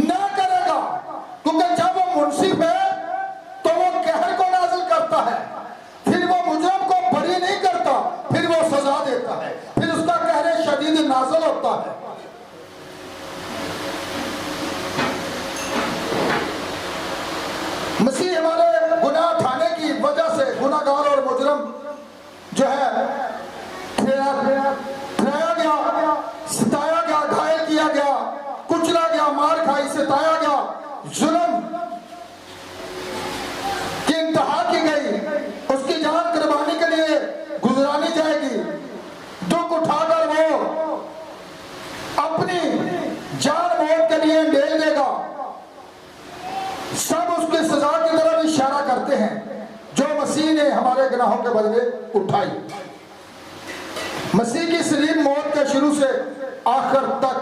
ना करेगा। क्योंकि जब वो मुंसिफ है तो वो कहर को नाज़िल करता है, फिर वो मुजरिम को बरी नहीं करता, फिर वो सजा देता है, फिर उसका कहर शदीद नाज़िल होता है। मसीह हमारे गुनाह उठाने की वजह से गुनाहगार और मुजरिम जो है ठहराया गया, सताया गया, घायल किया गया, कुचला गया, मार खाई, सताया गया, जुल्म की इंतहा की गई, उसकी जान कुर्बानी के लिए गुजरानी जाएगी। दुख उठाकर वो अपनी जान मौत के लिए ढेल देगा। सब उसकी सजा की तरफ इशारा करते हैं जो मसीह ने हमारे गुनाहों के बदले उठाई। मसीह की सलीब मौत के शुरू से आखिर तक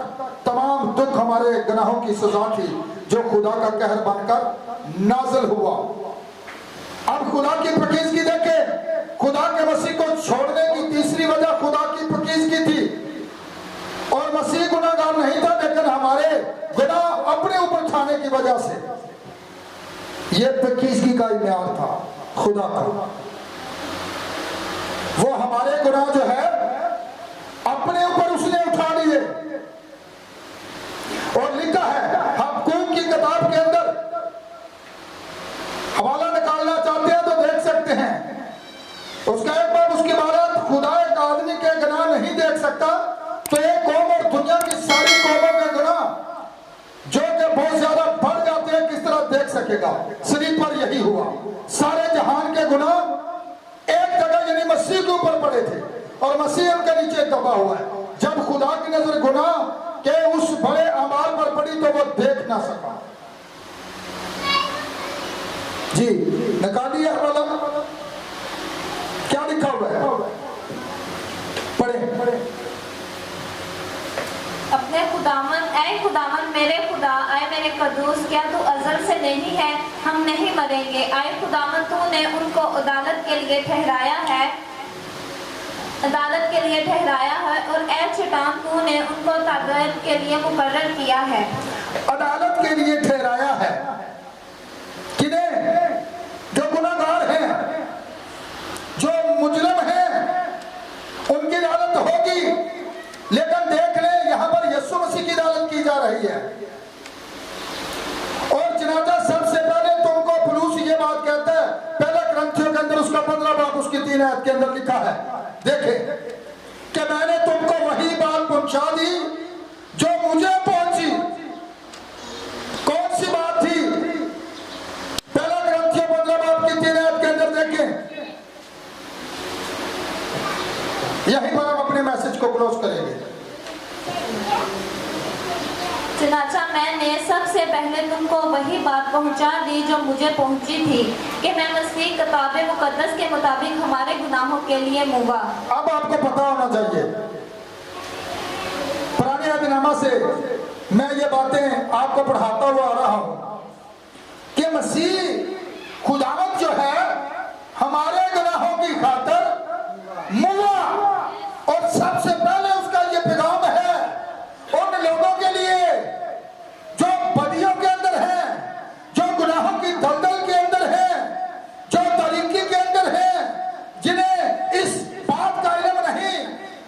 तमाम दुख हमारे गुनाहों की सजा थी जो खुदा का कहर बनकर नाज़िल हुआ। अब खुदा की पकीज़गी देखे, खुदा के मसीह को छोड़ने की तीसरी वजह खुदा की पकीज़गी थी। और मसीह गुनाहगार नहीं था, लेकिन हमारे गुनाह अपने ऊपर उठाने की वजह से ये पकीज़गी का इम्यार था खुदा का। वो हमारे गुनाह जो है अपने ऊपर उसने उठा लिए। और लिखा है हबक्कूक की किताब के अंदर, हवाला निकालना चाहते हैं तो देख सकते हैं। उसका एक बार उसके बारे खुदा एक आदमी के गुनाह नहीं देख सकता, तो एक कौम और दुनिया की सारी कौमों के गुनाह जो कि बहुत ज्यादा बढ़ जाते हैं किस तरह देख सकेगा। सलीब पर यही हुआ, सारे जहान के गुनाह एक जगह यानी मसीह के ऊपर पड़े थे और मसीह उनके नीचे दबा हुआ है। जब खुदा की नजर गुनाह के उस बड़े अमाल पर पड़ी तो वो देख ना सका। जी निकालिए हवाला, क्या लिखा हुआ है, पढ़े। अपने खुदावन, ऐ खुदावन मेरे खुदा, ऐ मेरे कदूस, क्या तू अज़ल से नहीं है? हम नहीं मरेंगे। ऐ खुदावन तूने उनको अदालत के लिए ठहराया है, अदालत के लिए ठहराया है। और ऐ चट्टान तूने उनको ताबीयत के लिए मुकर्रर किया है। अदालत के लिए ठहराया है किन्हें? जो गुनाहगार हैं, जो मुजरिम हैं, उनकी अदालत होगी। लेकिन देख ले यहाँ पर यीशु मसीह की अदालत की जा रही है। और जनाजा सबसे पहले तुमको पुलूस ये बात कहता है, पहला ग्रंथियों के अंदर उसका 15 बाब उसकी 3 आयत के अंदर लिखा है, देखे कि मैंने तुमको वही बात पहुंचा दी जो मुझे पहुंची। कौन सी बात थी? पहला ग्रंथियों 15 बाब की 3 आयत के अंदर देखें। यहीं पर हम अपने मैसेज को क्लोज करेंगे। चुनाचा मैंने सबसे पहले तुमको वही बात पहुंचा दी जो मुझे पहुंची थी कि मैं मसीह किताब मुकद्दस के मुताबिक हमारे गुनाहों के लिए मुआ। अब आपको पता होना चाहिए, पुराने अहदनामा से मैं ये बातें आपको पढ़ाता हुआ आ रहा हूं कि मसीह खुदावंद जो है हमारे गुनाहों की खातर मुआ, और सबसे पहले उसका ये पैगाम है उन लोगों के लिए जो बदियों के अंदर हैं, जो गुनाहों की दलदल के अंदर हैं, जो तारीकी के अंदर हैं, जिन्हें इस बात का इल्म नहीं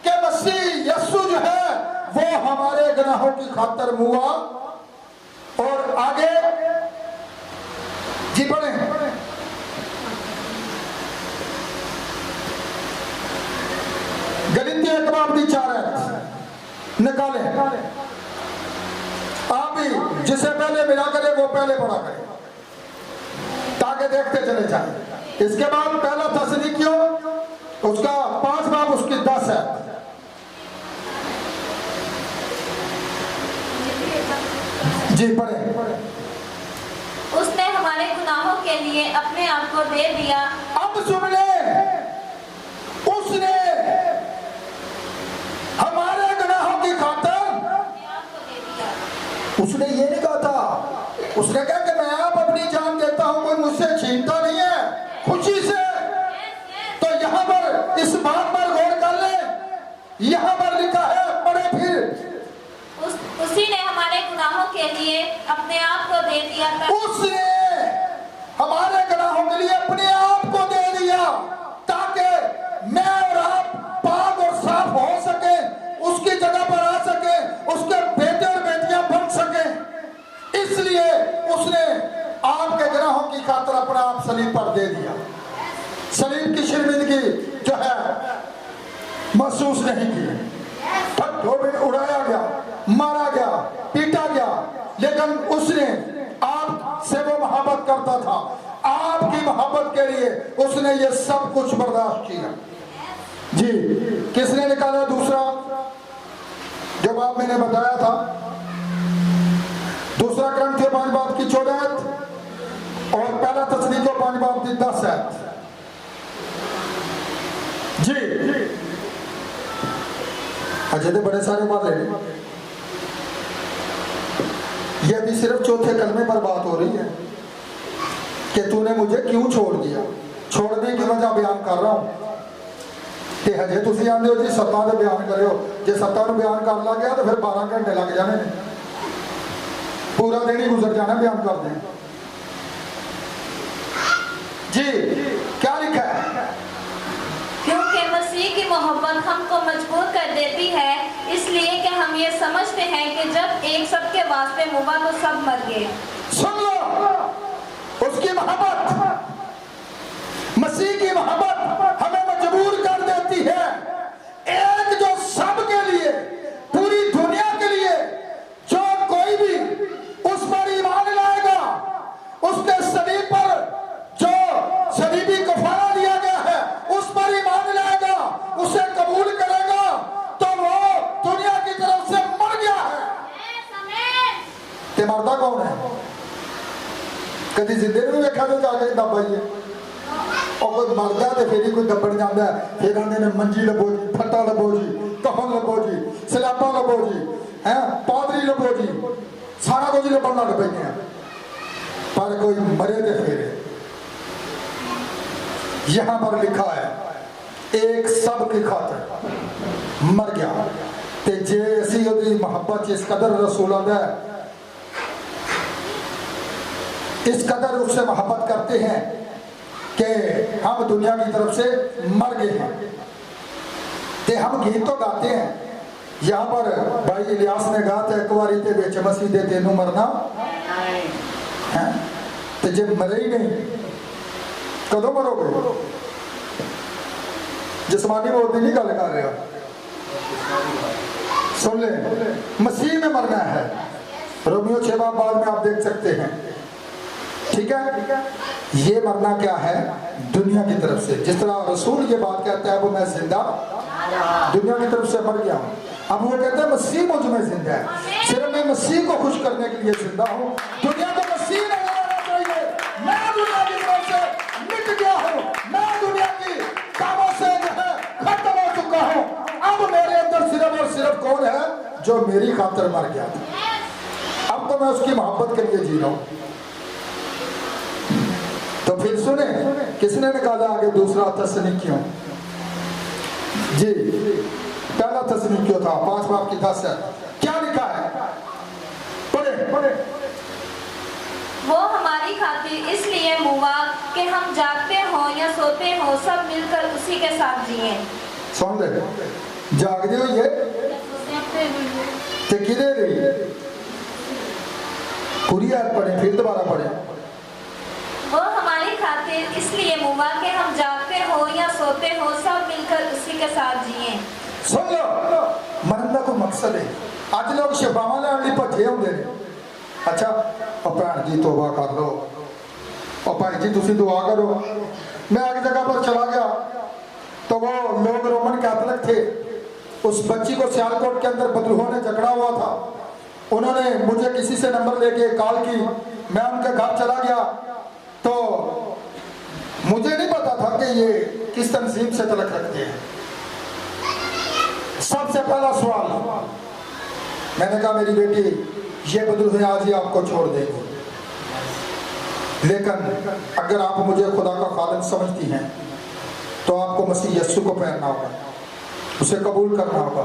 कि मसीह यीशु जो है वो हमारे गुनाहों की खातिर मुआ। और आगे जी पढ़े, गलितियों 1:4 निकाले। आप भी जिसे पहले मिला करे वो पहले पढ़ा करे ताकि देखते चले जाए। इसके बाद पहला तस्सलीकियों उसका 5 बाब उसकी 10 है। जी पढ़े। उसने हमारे गुनाहों के लिए अपने आप को दे दिया। अब सुन ले, उसने हमारे गुनाहों की खातिर, उसने ये नहीं कहा था, उसने कहा कि मैं आप अपनी जान देता हूं, कोई मुझसे छीनता नहीं है, खुशी से। तो यहाँ पर इस बात पर गौर कर ले, यहाँ पर लिखा है, पढ़े फिर। उसी ने हमारे गुनाहों के लिए अपने आप को दे दिया था। उसने हमारे गुनाहों के लिए अपने आप को दे दिया ताकि मैं और आप पाक और साफ हो सके, उसकी जगह पर आ सके, उसके बेटे और बेटियां बन सके। इसलिए उसने आपके गुनाहों की खातिर अपना आप सलीब पर दे दिया। सलीब की शर्मिंदगी जो है महसूस नहीं की, पत्थरों में उड़ाया गया, मारा गया, पीटा गया, लेकिन उसने आपसे वो मोहब्बत करता था, आपकी मोहब्बत के लिए उसने ये सब कुछ बर्दाश्त किया। जी किसने निकाला दूसरा जो बात मैंने बताया था, दूसरा ग्रंथ 5 बाब की 14 और पहला तस्सलीकियों 5 बाब की 10 है। जी अजय तो बड़े सारे वाले, ये अभी सिर्फ चौथे कलमे पर बात हो रही है कि तूने मुझे क्यों छोड़ दिया। छोड़ने की वजह बयान कर रहा हूं कि हजे तुम आते हो जी सत्ता का बयान करो, जो सत्ता को बयान कर लग गया तो फिर 12 घंटे लग जाने, पूरा दिन ही गुजर जाना बयान कर दें। जी क्या लिखा है? क्योंकि मसीह की मोहब्बत हमको मजबूर कर देती है, इसलिए कि हम ये समझते हैं कि जब एक सबके वास्ते मुआ तो सब मर गए। सुन लो, उसकी मोहब्बत, मसीह की मोहब्बत हमें मजबूर कर देती है। एक जो सब के लिए, पूरी दुनिया के लिए, जो कोई भी उस पर ईमान लाएगा, उसके सलीब पर जो सलीबी कफारा दिया गया है उस पर ईमान लाएगा, उसे कबूल करेगा, तो वो दुनिया की तरफ से मर गया है। ते मरदा कौन है? कभी जिंदे भी देखा तो जाके दबाइए, और कोई मरदा तो फिर ही कोई दबड़ जाता है, फिर आने ने मंजी लबो जी, फट्टा लबो जी, कफन लबो जी, सलाबा लबो जी, हैं पादरी लबो जी, सारा कुछ लबन लग पे हैं। पर कोई मरे तो फिर यहां पर लिखा है एक सब की खातिर मर गया। ते जे असी उहदी मोहब्बत इस कदर रसूलां दा इस कदर उससे मोहब्बत करते हैं कि हम दुनिया की तरफ से मर गए हैं। ते हम गीत तो गाते हैं, यहाँ पर भाई इलियास ने कहा था एक बारी ते बेच मसीह दे तेनू मरना है, ते जे मरे ही नहीं कदों मरोगे? जिस्मानी मौत की नहीं गल कर रहा, सुन ले, मसीह में मरना है। रोमियो 6 बाब बाद में आप देख सकते हैं, ठीक है। ये मरना क्या है? दुनिया की तरफ से। जिस तरह रसूल ये बात कहता है वो मैं जिंदा दुनिया की तरफ से मर गया हूं, अब वो कहते हैं मसीह मुझ में जिंदा है। सिर्फ मैं मसीह को खुश करने के लिए जिंदा हूँ। दुनिया को मसीह नजर आना चाहिए। मैं दुनिया की तरफ से मिट गया हूँ, मैं दुनिया की कामों से जो है खत्म हो चुका हूँ। अब मेरे अंदर सिर्फ और सिर्फ कौन है? जो मेरी खातिर मर गया था। अब तो मैं उसकी मोहब्बत के लिए जी रहा हूँ। तो फिर सुने, किसने निकाला आगे दूसरा तस्नीकियों? जी, पहला तस्नीकियों था 5 बाब की 10 है। क्या लिखा है? पढ़े। वो हमारी खातिर इसलिए मुआ कि हम जागते हो या सोते हो सब मिलकर उसी के साथ जिए। सुन ले, जागते हो ये ते किधे रही? पूरी याद पढ़े, फिर दोबारा पढ़े। वो हमारी खातिर इसलिए मुआ कि हम जागते हो या सोते हो सब मिलकर उसी के साथ जिए। सुन लो, मरन का कोई मकसद है। आज लोग शफावां लैण भजे होंगे ने। अच्छा, और भैन जी तौबा कर लो, और भाई जी तुसी दुआ करो। मैं एक जगह पर चला गया तो वो लोग रोमन कैथोलिक थे। उस बच्ची को सियालकोट के अंदर बदरूहों ने जकड़ा हुआ था। उन्होंने मुझे किसी से नंबर लेके कॉल की। मैं उनके घर चला गया तो मुझे नहीं पता था कि ये किस तंजीम से तलक रखते हैं। सबसे पहला सवाल मैंने कहा, मेरी बेटी ये बदरूह आज ही आपको छोड़ देगी, लेकिन अगर आप मुझे खुदा का खादिम समझती हैं तो आपको मसीह यीशु को पहनना होगा, उसे कबूल करना होगा,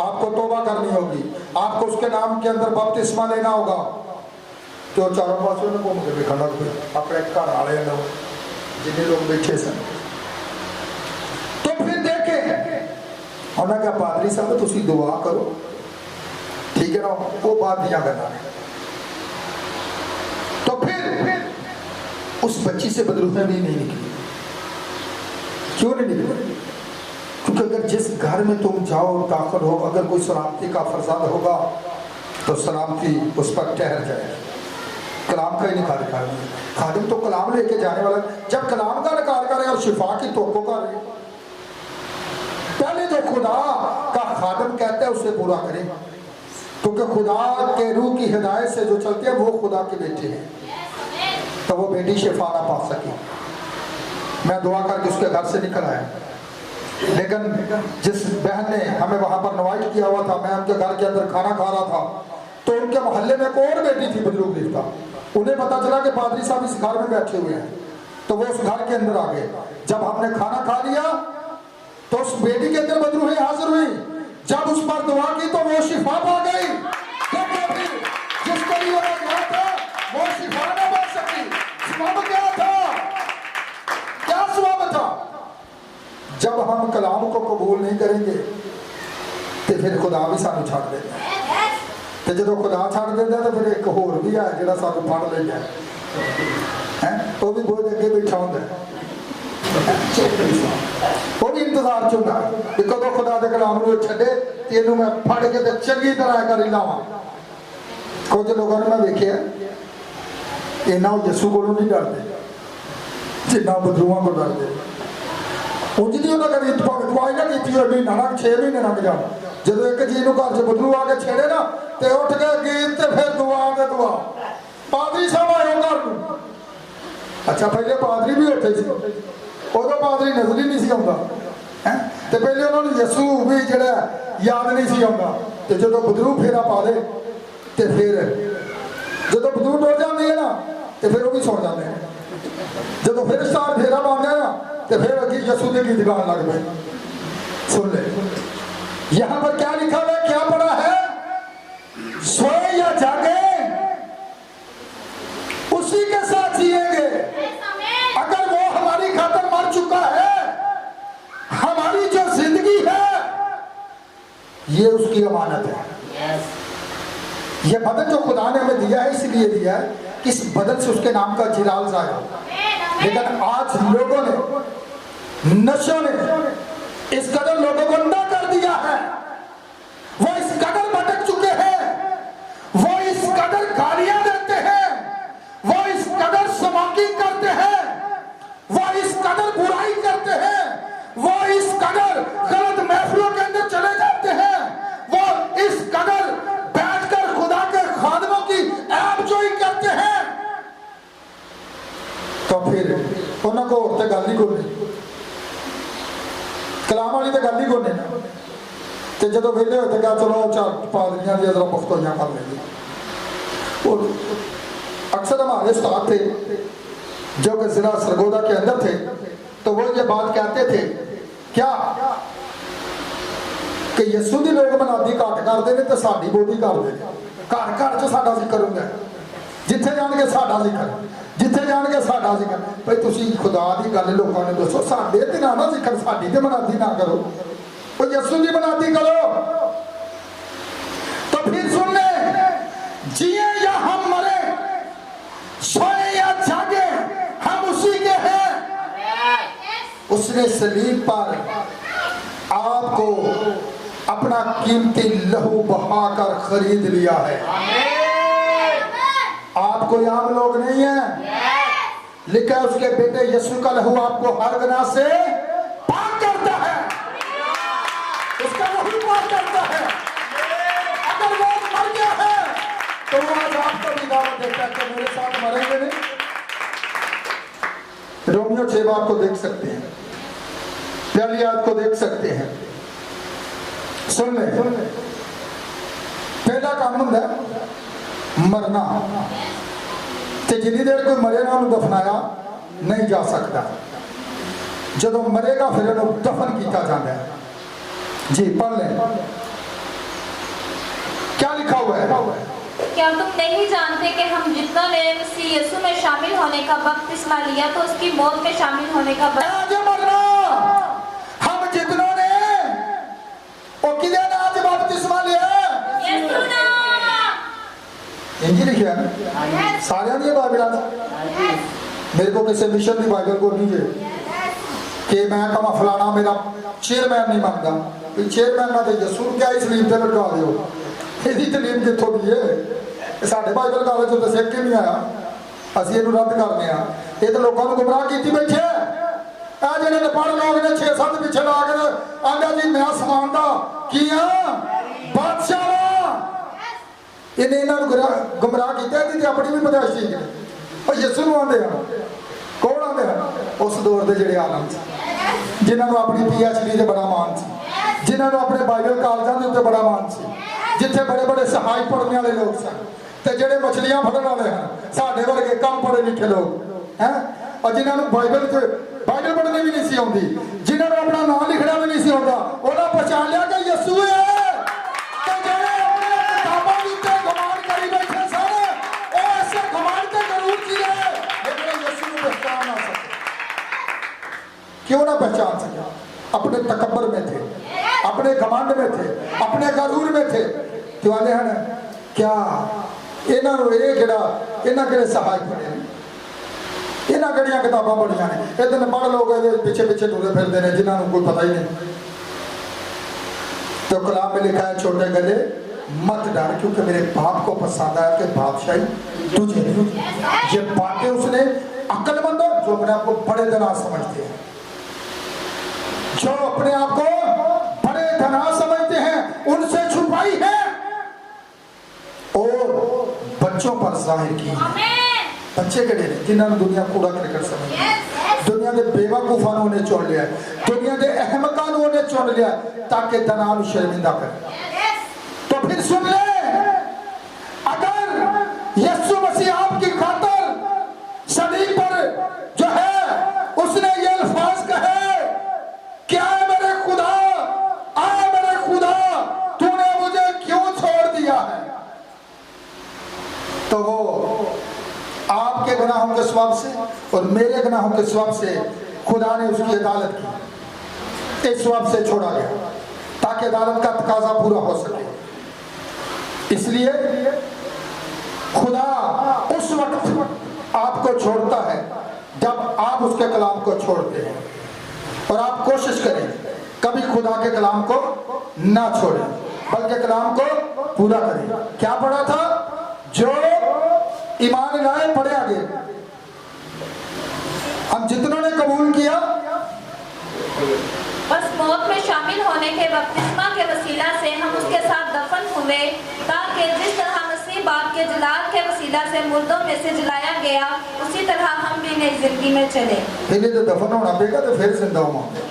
आपको तौबा करनी होगी, आपको उसके नाम के अंदर बपतिस्मा लेना होगा। तो चारों पासों ने घूम के देखा लग गए अपने घर वाले लोग जिन्हें लोग बैठे सन। तो फिर देखे उन्होंने कहा, पादरी साहब तुसी दुआ करो, ठीक है ना, वो बात दिया करना। तो फिर उस बच्ची से बदरूह भी नहीं निकली। क्यों नहीं निकली? क्योंकि अगर जिस घर में तुम जाओ दाखिल हो, अगर कोई सलामती का फरजाद होगा तो सलामती उस पर ठहर जाएगी। कलाम का ही निकाल कर खादिम तो कलाम लेके जाने वाला, जब कलाम का निकाल करे और शिफा की तोको कर रहे, पहले जो खुदा का खादिम कहता है उसे पूरा करे, क्योंकि खुदा के रूह की हिदायत से जो चलते हैं वो खुदा के बेटे हैं। तो वो बेटी शिफा ना पा सकी। मैं दुआ करके उसके घर से निकल आया, लेकिन जिस बहन ने हमें वहां पर इनवाइट किया हुआ था, मैं उनके घर के अंदर खाना खा रहा था, तो उनके मोहल्ले में एक और बेटी थी बदरूह लिखता। उन्हें पता चला कि पादरी साहब इस घर में बैठे हुए हैं, तो वो उस घर के अंदर आ गए। जब हमने खाना खा लिया तो उस बेटी के अंदर बदरूह हाजिर हुई। जब उस पर दुआ की तो वो शिफा पा गई। जिसके लिए वो गया था वो शिफा न पा सकी। सबब क्या था? क्या सबब था? जब हम कलाम को कबूल नहीं करेंगे तो फिर खुदा भी सानू छड़ देता है। तो जो खुदा छड़ देता तो फिर एक होर भी है जो सानू फड़ लेता है, वो भी बहुत अगे बैठा होंगे, वो भी इंतजार चुना कि कदों खुदा के कलाम को छे तो इनू मैं फड़ के तो चंगी तरह कर ही लावा। कुछ लोगों ने मैं देखिए इन्ना यीशु को नहीं डरते जिन्ना बदरूहां को डरते। उंजदी उन्हें कभी इतफाक ना की महीना ना 6 महीने लग जाए। जो एक जी को घर से बदलू आके छेड़े ना तो उठ गए गीत तो फिर दुआ के दुआ। पादरी साहब आए घर को। अच्छा पहले पादरी भी उठे थे, उदो पादरी नजर ही नहीं सी आउंदा है, तो पहले उन्होंने यीशु भी जिहड़ा याद नहीं सी आउंदा। तो जो बदलू फेरा पा ले तो फिर जो बदलू टुर जाते हैं ना तो फिर वो भी सौ जाते हैं। जो फिर स्टार फेरा पाते हैं ना तो फिर अगे यीशु के गीत गाने लग पे। सुन ले यहाँ पर क्या लिखा है, क्या पढ़ा है? सोए या जागे उसी के साथ जिएंगे। अगर वो हमारी खातिर मर चुका है, हमारी जो जिंदगी है ये उसकी अमानत है। ये बदन जो खुदा ने हमें दिया है इसलिए दिया है कि इस बदन से उसके नाम का जिलाल जाए। लेकिन आज लोगों ने, नशों ने इस कदर लोगों को अंधा कर दिया है, वो इस कदर भटक चुके हैं, वो इस कदर गालियां देते हैं, वो इस कदर स्मोकिंग करते हैं, वो इस कदर बुराई करते हैं, वो इस कदर गलत महफिलों के अंदर चले जाते हैं, वो इस कदर बैठकर खुदा के गल ही कोई नहीं, कलाम वाली तो गल ही कोई नहीं। तो जो वेले होते कहा चलो चार पादरियां दी जरा पुख्तोइयां कर लेंगे। और अक्सर हमारे उस्ताद थे जो कि जिला सरगोदा के अंदर थे, तो वो ये बात कहते थे क्या कि यसू दी लोग मनादी घट करते हैं तो साडी बोधी करते हैं। घर घर च साडा जिक्र होंदा है, जिथे जाणगे साडा जिक्र, जिथे जाणगे साडा जिक्र। भाई तुसी खुदा दी गल लोकां नूं दसो, साडे ते ना जिक्र, साडी ते मनादी ना करो, वो यसू दी मनादी करो। तो फिर सुन ले, जिए या हम मरे, सोए या जागे, हम उसी के हैं। उसने सलीब पर आपको अपना कीमती लहू बहाकर खरीद लिया है। आप कोई आम लोग नहीं है। लिखा है उसके बेटे यीशु का लहू आपको हर गुनाह से पाक करता है, उसका लहू पाक करता है। अगर वो मर गया है तो वो आज आपको भी दावत देता है कि मेरे साथ मरेंगे नहीं। रोमियो 6 बाब को देख सकते हैं, पहली आयत को देख सकते हैं। सुन ले, पहला काम होंगे मरना, ते जिन्नी देर कोई मरे ना उन्हें दफनाया नहीं जा सकता। जब मरेगा फिर उन्हें दफन किया जाता है। जी पढ़ लें, क्या लिखा हुआ है? क्या तुम नहीं जानते कि हम जितना ने मसीह यीशु में शामिल होने का बपतिस्मा लिया तो उसकी मौत में शामिल होने का मरना, हम जितनों ने वो किधर आज बपतिस्मा लिया? यीशु ने। इंजी लिखा है सारे नहीं बाइबल। मेरे को किसी मिशन की बाइबल को नहीं है कि मैं कमा फलाना मेरा चेयरमैन नहीं बनता। चेयरमैन ना तो यीशु क्या इस लीम से लटका दो, यदि तलीम कितों दी है? साढ़े बाइबल कॉलेज तो सिख के नहीं आया, असं इनू रद्द करने। ये तो लोगों को गुमराह की बैठे जो पढ़ लोग ने 6-7 पिछे ला के आंदा जी मैं समान का की बादशाह इन्हें गुमराह किया। अपनी भी पैदाइश ठीक है, यीशु आते हैं। कौन आते हैं? उस दौर के जोड़े आलम से जिन्होंने अपनी PhD से बड़ा मान से, जिन्होंने अपने बाइबल कॉलेजों के उत्ते बड़ा मान से, जिथे बड़े बड़े सहाय पढ़ने वाले लोग सन, ते जेडे मछलियां फड़न वाले हैं साडे वर्गे कम पढ़े लिखे लोग हैं, और जिन्होंने बाइबल पढ़नी भी नहीं सी आती, जिन्होंने अपना नाम लिखना भी नहीं सी आता, उन्होंने पहचान लिया कि यीशु है। ते जेडे अपने किताबां दे उत्ते घमंड करी बैठे सन, वो ऐसे घमंड ते जरूर किए लेकिन यीशु को पहचान ना सके। क्यों ना पहचान सके? अपने तकब्बर में थे, अपने घमंड में थे, अपने गरूर में थे। तो आते हैं क्या इन्होंने सहाय पढ़े, इन्होंने कड़िया किताबा पढ़िया ने, इतने पढ़ लोग पिछे पिछे टुरे फिरते हैं जिन्होंने कोई पता ही नहीं। तो कलाम में लिखा है छोटे गले मत डर क्योंकि मेरे बाप को पसंद आया कि बादशाही तुझे। ये बातें उसने अक्लमंद जो अपने आप को बड़े धना समझते हैं, जो अपने आप को बड़े धना समझते हैं, उनसे छुपाई है और बच्चों पर जाहिर की है। बच्चे कड़े ने जिन्होंने दुनिया कूड़ा क्रिकेट समझ, दुनिया के बेवकूफा ने चुन लिया, दुनिया के अहमका ने चुन लिया ताकि धना शर्मिंदा करे। तो फिर सुन ले, अगर यीशु मसीह आपकी खातर सलीब पर जो है उसने ये अल्फाज कहे, क्या मेरे खुदा, आए मेरे खुदा तूने मुझे क्यों छोड़ दिया है, तो वो आपके गुनाहों के स्वभाव से और मेरे गुनाहों के स्वभाव से खुदा ने उसकी अदालत की, इस स्वभाव से छोड़ा गया ताकि अदालत का तकाजा पूरा हो सके। इसलिए खुदा उस वक्त आपको छोड़ता है जब आप उसके कलाम को छोड़ते हैं, और आप कोशिश करें कभी खुदा के कलाम को ना छोड़ें बल्कि कलाम को पूरा करें। क्या पढ़ा था? जो ईमान लाए पढ़े आगे, हम जितनों ने कबूल किया बस मौत में शामिल होने के बपतिस्मा के वसीला से हम उसके साथ दफन हुए ताकि जिस तरह मसीह बाप के जलाल के वसीला से मुर्दों में से जलाया गया, उसी तरह हम भी नई जिंदगी में चले। पहले तो दफन होना पेगा तो फिर जिंदा होंगे,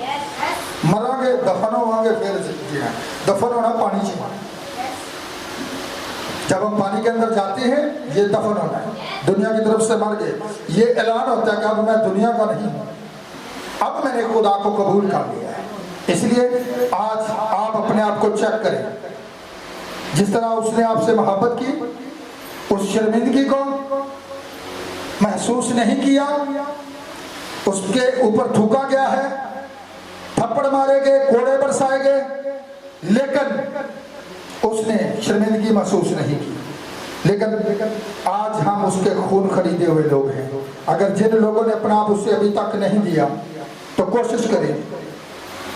मरांगे दफन होवांगे फिर जीना। दफन होना पानी चाहिए, जब हम पानी के अंदर जाते हैं ये दफन होना है, दुनिया की तरफ से मर गए, ये ऐलान होता है कि अब मैं दुनिया का नहीं हूँ, अब मैंने खुदा को कबूल कर लिया है। इसलिए आज आप अपने आप को चेक करें, जिस तरह उसने आपसे मोहब्बत की, उस शर्मिंदगी को महसूस नहीं किया, उसके ऊपर थूका गया है, थप्पड़ मारे गए, कोड़े बरसाए गए, लेकिन उसने शर्मिंदगी महसूस नहीं की। लेकिन आज हम उसके खून खरीदे हुए लोग हैं। अगर जिन लोगों ने अपना आप उसे अभी तक नहीं दिया तो कोशिश करें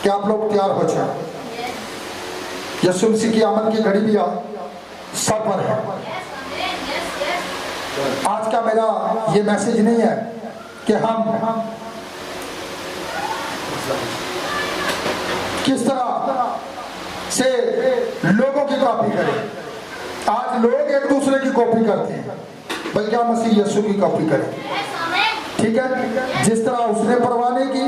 कि आप लोग तैयार हो जाए। यीशु मसीह की आमद की घड़ी भी सर पर है। आज का मेरा ये मैसेज नहीं है कि हम किस तरह से लोगों की कॉपी करें। आज लोग एक दूसरे की कॉपी करते हैं, बल्कि हम मसीह यीशु की कॉपी करें। ठीक है, जिस तरह उसने परवाह नहीं की,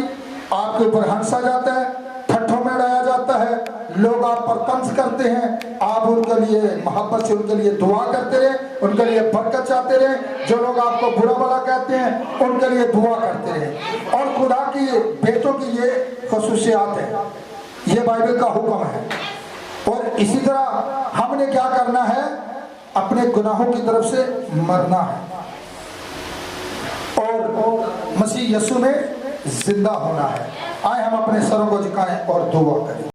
आपके ऊपर हंसा जाता है, ठट्ठों में उड़ाया जाता है, लोग आप पर तंज करते हैं, आप उनके लिए मोहब्बत से उनके लिए दुआ करते रहे, उनके लिए बरकत चाहते रहे। जो लोग आपको बुरा भला कहते हैं उनके लिए दुआ करते रहे। और खुदा की बेटों की ये खसूसियात है, ये बाइबल का हुक्म है। और इसी तरह हमने क्या करना है, अपने गुनाहों की तरफ से मरना है और मसीह यीशु में जिंदा होना है। आए हम अपने सरों को झुकाएं और दुआ करें।